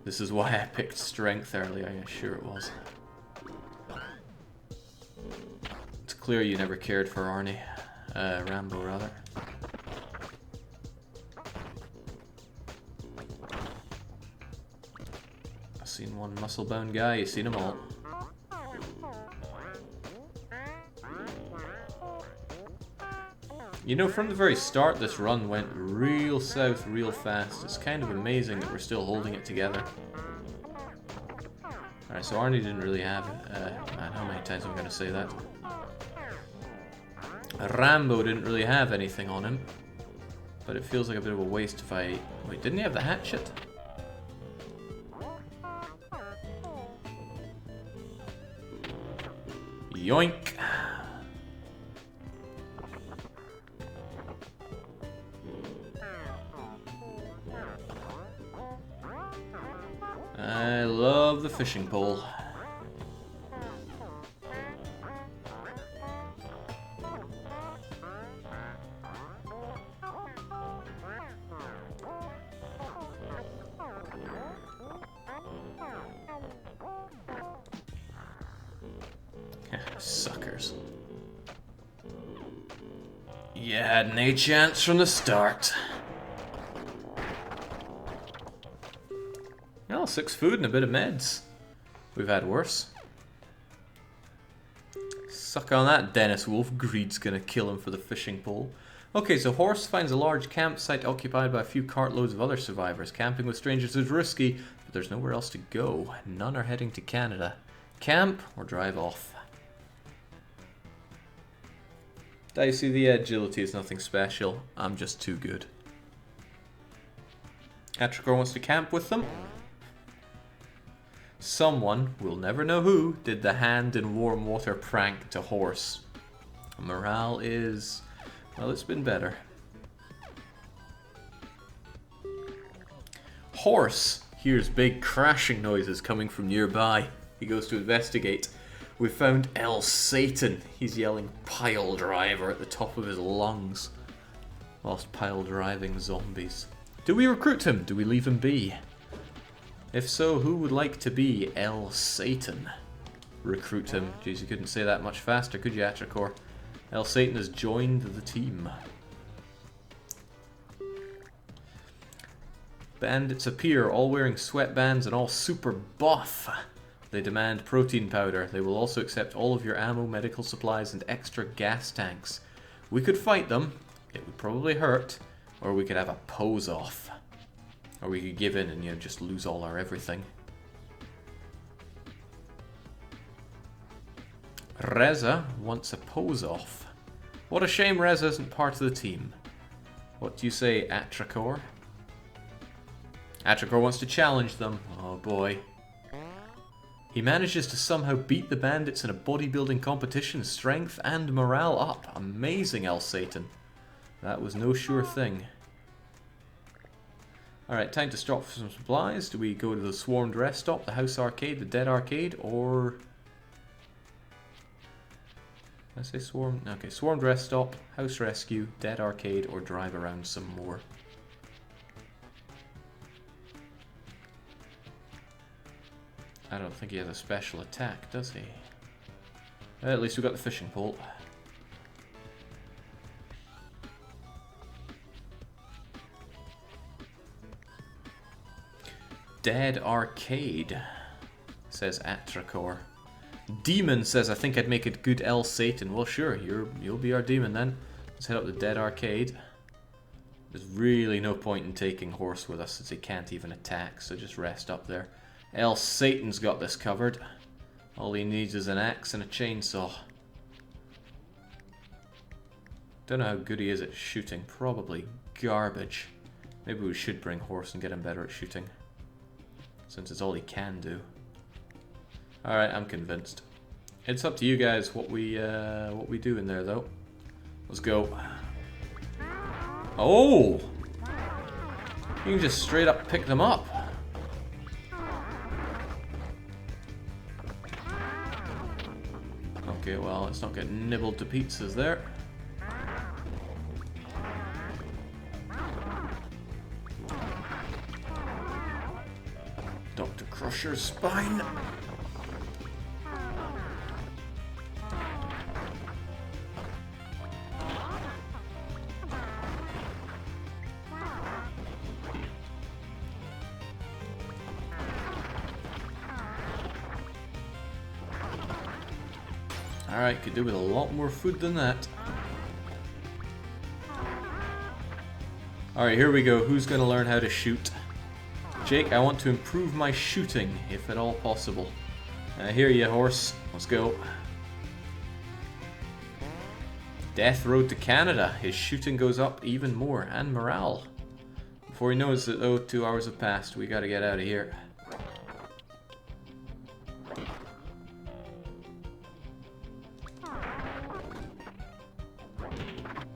This is why I picked strength earlier, I'm sure it was. It's clear you never cared for Arnie. Rambo, rather. Seen one muscle-bound guy, you've seen them all. You know, from the very start, this run went real south real fast. It's kind of amazing that we're still holding it together. Alright, so Arnie didn't really have... man, how many times am I going to say that? Rambo didn't really have anything on him. But it feels like a bit of a waste if I... Wait, didn't he have the hatchet? Yoink! I love the fishing pole. Suckers. You had no chance from the start. Oh, 6 food and a bit of meds. We've had worse. Suck on that, Dennis Wolf. Greed's gonna kill him for the fishing pole. Okay, so Horse finds a large campsite occupied by a few cartloads of other survivors. Camping with strangers is risky, but there's nowhere else to go. None are heading to Canada. Camp or drive off. Dicey, the agility is nothing special. I'm just too good. Atricor wants to camp with them. Someone, we'll never know who, did the hand in warm water prank to Horse. Morale is... well, it's been better. Horse hears big crashing noises coming from nearby. He goes to investigate. We found El Satan. He's yelling pile driver at the top of his lungs whilst pile driving zombies. Do we recruit him? Do we leave him be? If so, who would like to be El Satan? Recruit him. Jeez, you couldn't say that much faster, could you, Atricor? El Satan has joined the team. Bandits appear, all wearing sweatbands and all super buff. They demand protein powder. They will also accept all of your ammo, medical supplies, and extra gas tanks. We could fight them. It would probably hurt. Or we could have a pose off. Or we could give in and, you know, just lose all our everything. Reza wants a pose off. What a shame Reza isn't part of the team. What do you say, Atricor? Atricor wants to challenge them. Oh boy. He manages to somehow beat the bandits in a bodybuilding competition, strength and morale up. Amazing, El Satan. That was no sure thing. Alright, time to stop for some supplies. Do we go to the Swarmed Rest Stop, the House Arcade, the Dead Arcade, or... did I say Swarmed? Okay, Swarmed Rest Stop, House Rescue, Dead Arcade, or drive around some more. I don't think he has a special attack, does he? At least we got the fishing pole. Dead Arcade, says Atricor. Demon says, I think I'd make it good El Satan. Well, sure, you'll be our demon then. Let's head up to Dead Arcade. There's really no point in taking Horse with us since he can't even attack, so just rest up there. El Satan's got this covered. All he needs is an axe and a chainsaw. Don't know how good he is at shooting. Probably garbage. Maybe we should bring Horse and get him better at shooting, since it's all he can do. Alright, I'm convinced. It's up to you guys what we do in there, though. Let's go. Oh! You can just straight up pick them up. Okay, well, let's not get nibbled to pizzas there. Dr. Crusher's spine. Alright, could do with a lot more food than that. Alright, here we go. Who's going to learn how to shoot? Jake, I want to improve my shooting, if at all possible. Here you, horse. Let's go. Death Road to Canada. His shooting goes up even more. And morale. Before he knows that, oh, 2 hours have passed. We gotta get out of here.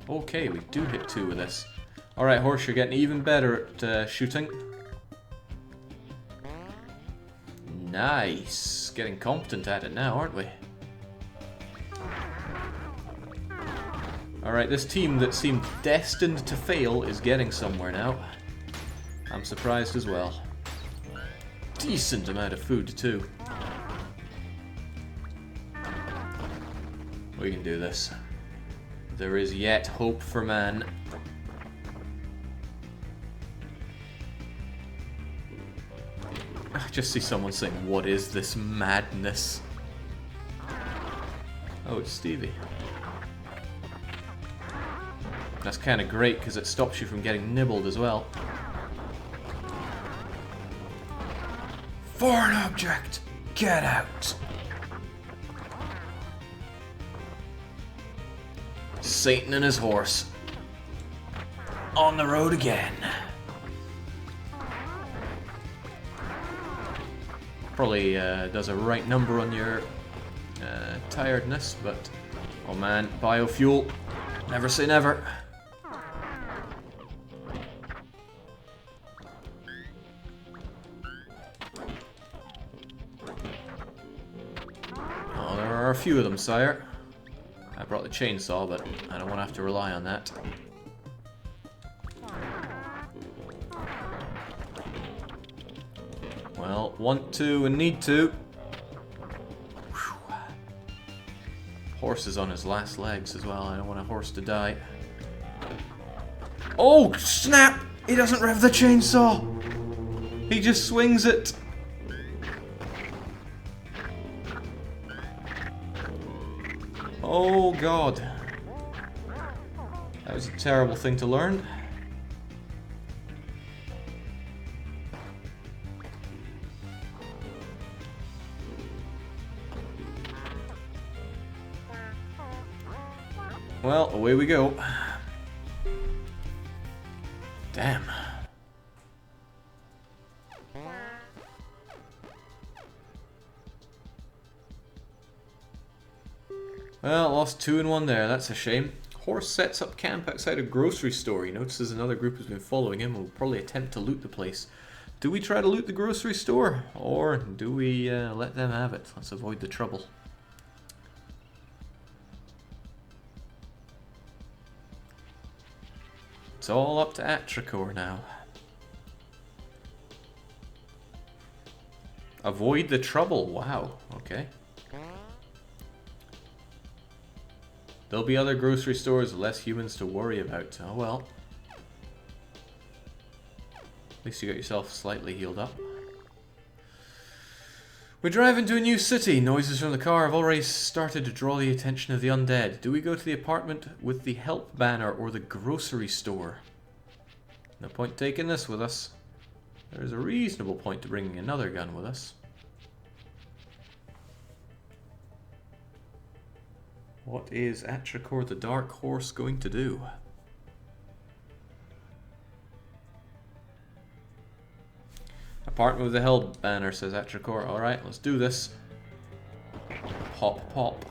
Okay, we do hit 2 with this. Alright, horse, you're getting even better at shooting. Nice. Getting competent at it now, aren't we? Alright, this team that seemed destined to fail is getting somewhere now. I'm surprised as well. Decent amount of food, too. We can do this. There is yet hope for man. I just see someone saying, "What is this madness?" Oh, it's Stevie. That's kind of great because it stops you from getting nibbled as well. Foreign object! Get out! Satan and his horse. On the road again. Probably does a right number on your tiredness, but oh man, biofuel. Never say never. Oh, there are a few of them, sire. I brought the chainsaw, but I don't want to have to rely on that. Well, want to and need to. Whew. Horse is on his last legs as well. I don't want a horse to die. Oh, snap! He doesn't rev the chainsaw! He just swings it! Oh god. That was a terrible thing to learn. Well, away we go. Damn. Well, lost 2 in 1 there. That's a shame. Horse sets up camp outside a grocery store. He notices another group has been following him and will probably attempt to loot the place. Do we try to loot the grocery store? Or do we let them have it? Let's avoid the trouble. It's all up to Atricor now. Avoid the trouble. Wow. Okay. There'll be other grocery stores, less humans to worry about. Oh well. At least you got yourself slightly healed up. We drive into a new city. Noises from the car have already started to draw the attention of the undead. Do we go to the apartment with the help banner or the grocery store? No point taking this with us. There is a reasonable point to bringing another gun with us. What is Atricor the Dark Horse going to do? Apartment with the held banner, says Atricor. Alright, let's do this. Pop, pop.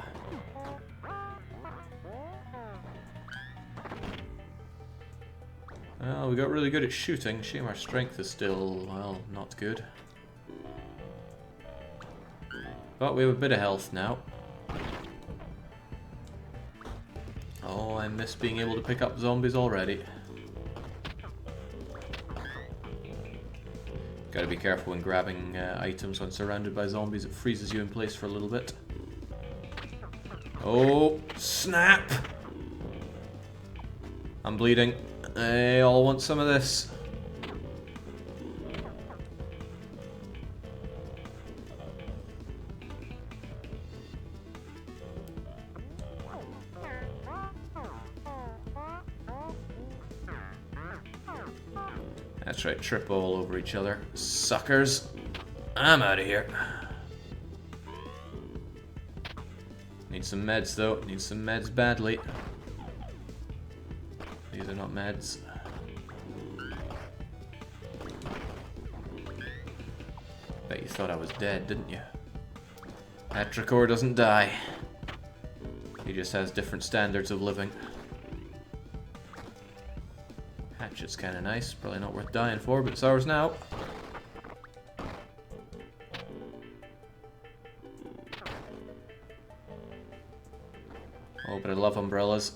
Well, we got really good at shooting. Shame our strength is still, well, not good. But we have a bit of health now. Oh, I miss being able to pick up zombies already. Gotta be careful when grabbing items when surrounded by zombies. It freezes you in place for a little bit. Oh, snap! I'm bleeding. They all want some of this. That's right, trip all over each other. Suckers. I'm out of here. Need some meds though. Need some meds badly. These are not meds. Bet you thought I was dead, didn't you? Atricor doesn't die. He just has different standards of living. Hatchet's kinda nice. Probably not worth dying for, but it's ours now. Oh, but I love umbrellas.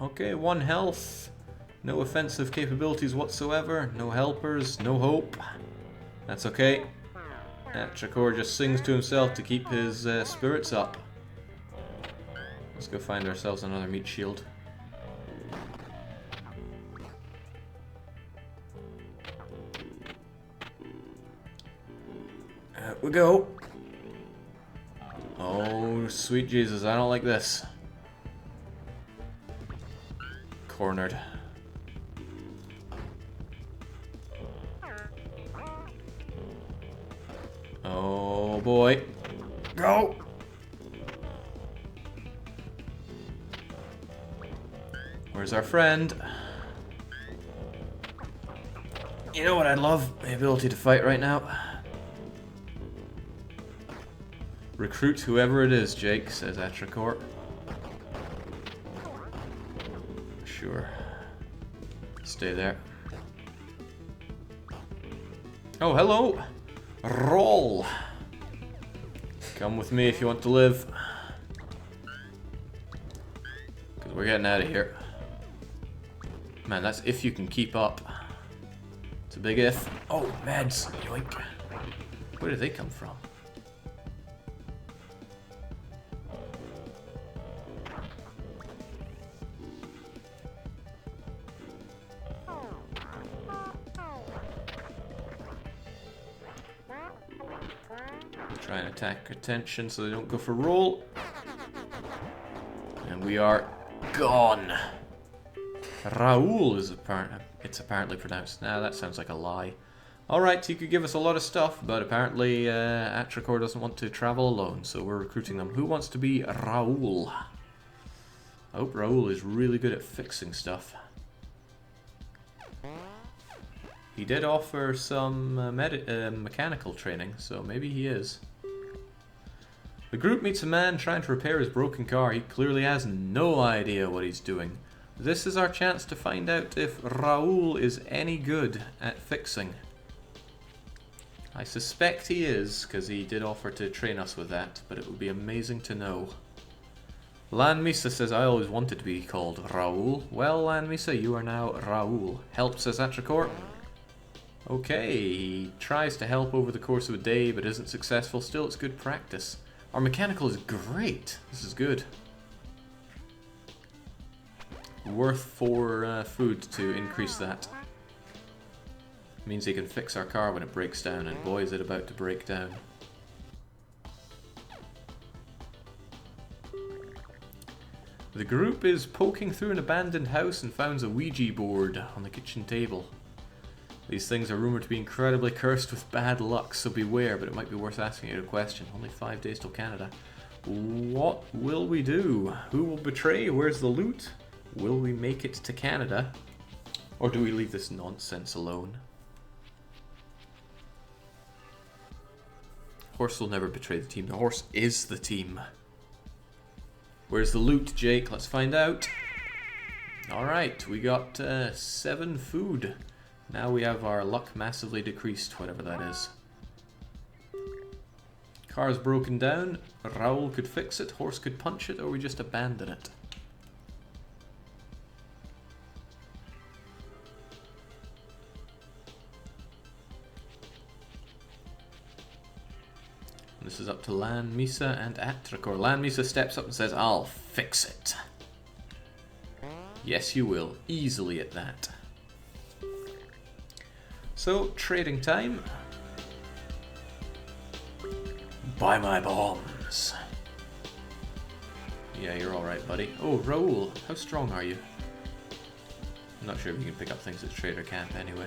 Okay, 1 health. No offensive capabilities whatsoever. No helpers. No hope. That's okay. Atricor just sings to himself to keep his spirits up. Let's go find ourselves another meat shield. Out we go. Oh, sweet Jesus, I don't like this. Cornered. Oh boy. Go! Where's our friend? You know what I'd love? The ability to fight right now. Recruit whoever it is, Jake, says Atricor. Sure. Stay there. Oh, hello! Roll! Come with me if you want to live. Because we're getting out of here. Man, that's if you can keep up. It's a big if. Oh, meds! Yoink. Where did they come from? Try and attack attention so they don't go for roll. And we are gone. Raoul is apparently pronounced. Nah, that sounds like a lie. Alright, he could give us a lot of stuff, but apparently Atricor doesn't want to travel alone, so we're recruiting them. Who wants to be Raoul? I hope Raoul is really good at fixing stuff. He did offer some mechanical training, so maybe he is. The group meets a man trying to repair his broken car. He clearly has no idea what he's doing. This is our chance to find out if Raoul is any good at fixing. I suspect he is, because he did offer to train us with that, but it would be amazing to know. Lan Misa says, I always wanted to be called Raoul. Well, Lan Misa, you are now Raoul. Help, says Atricor. Okay, he tries to help over the course of a day, but isn't successful. Still, it's good practice. Our mechanical is great. This is good. Worth 4 food to increase that. Means he can fix our car when it breaks down, and boy is it about to break down. The group is poking through an abandoned house and finds a Ouija board on the kitchen table. These things are rumoured to be incredibly cursed with bad luck, so beware, but it might be worth asking you a question. Only 5 days till Canada. What will we do? Who will betray? Where's the loot? Will we make it to Canada? Or do we leave this nonsense alone? Horse will never betray the team. The horse is the team. Where's the loot, Jake? Let's find out. Alright, we got 7 food. Now we have our luck massively decreased, whatever that is. Car's broken down. Raoul could fix it, horse could punch it, or we just abandon it. This is up to Lan Misa and Atricor. Lan Misa steps up and says, I'll fix it. Yes, you will. Easily at that. So, trading time. by my bombs. Yeah, you're alright, buddy. Oh, Raoul, how strong are you? I'm not sure if you can pick up things at Trader Camp anyway.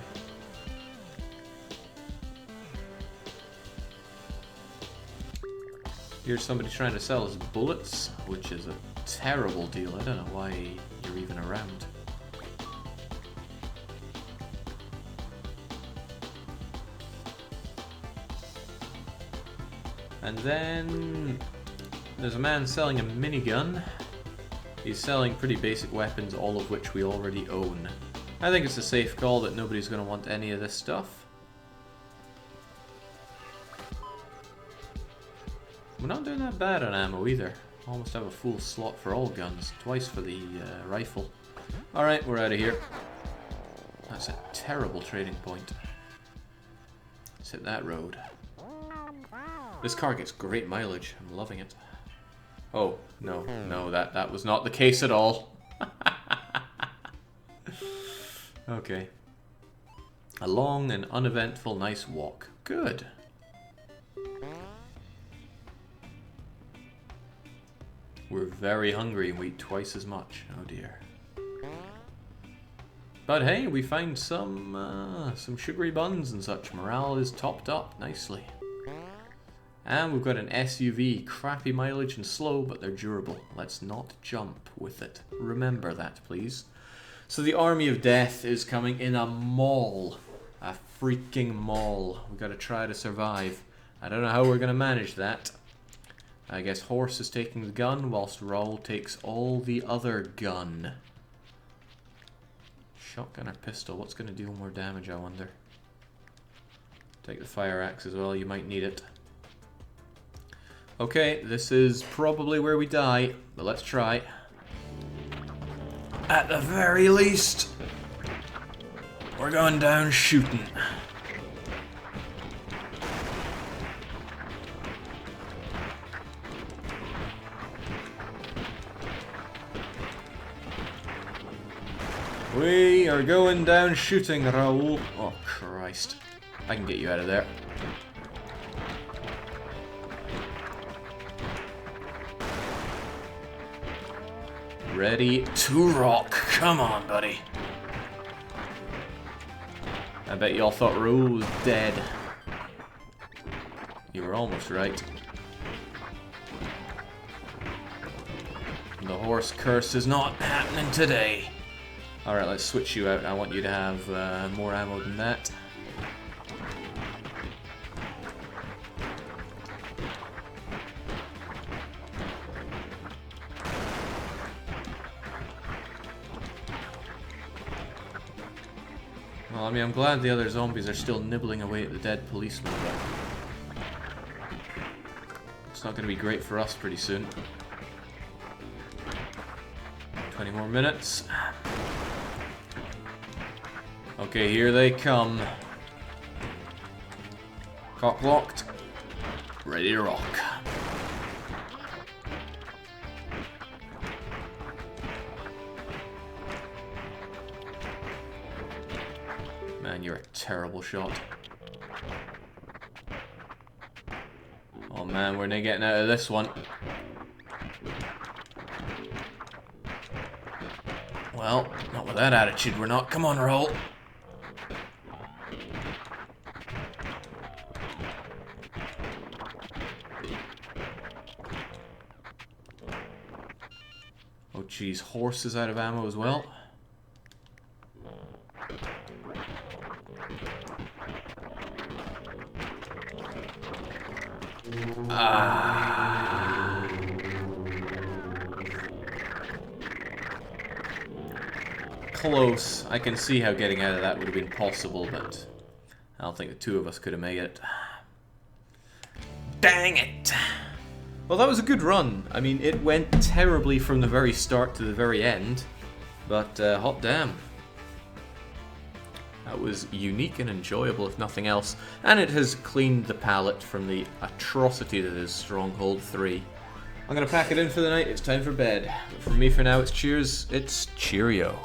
Here's somebody trying to sell us bullets, which is a terrible deal. I don't know why you're even around. And then there's a man selling a minigun. He's selling pretty basic weapons, all of which we already own. I think it's a safe call that nobody's going to want any of this stuff. We're not doing that bad on ammo either. Almost have a full slot for all guns, twice for the rifle. Alright, we're out of here. That's a terrible trading point. Let's hit that road. This car gets great mileage. I'm loving it. Oh, no, no, that was not the case at all. Okay. A long and uneventful, nice walk. Good. We're very hungry and we eat twice as much. Oh dear. But hey, we find some sugary buns and such. Morale is topped up nicely. And we've got an SUV. Crappy mileage and slow, but they're durable. Let's not jump with it. Remember that, please. So the Army of Death is coming in a mall. A freaking mall. We've got to try to survive. I don't know how we're going to manage that. I guess Horse is taking the gun, whilst Raoul takes all the other gun. Shotgun or pistol? What's going to deal more damage, I wonder? Take the fire axe as well, you might need it. Okay, this is probably where we die, but let's try. At the very least, we're going down shooting. We are going down shooting, Raoul. Oh, Christ. I can get you out of there. Ready to rock. Come on, buddy. I bet you all thought Raoul was dead. You were almost right. The Horse curse is not happening today. Alright, let's switch you out. I want you to have more ammo than that. Well, I mean, I'm glad the other zombies are still nibbling away at the dead policeman, but it's not going to be great for us pretty soon. 20 more minutes. Okay, here they come. Cock locked. Ready to rock. Man, you're a terrible shot. Oh man, we're not getting out of this one. Well, not with that attitude, we're not. Come on, Raoul. Oh geez, Horse is out of ammo as well. Close. I can see how getting out of that would have been possible, but I don't think the two of us could have made it. Dang it! Well, that was a good run. I mean, it went terribly from the very start to the very end, but hot damn. That was unique and enjoyable, if nothing else, and it has cleaned the palate from the atrocity that is Stronghold 3. I'm going to pack it in for the night. It's time for bed. But from me for now, it's cheers. It's cheerio.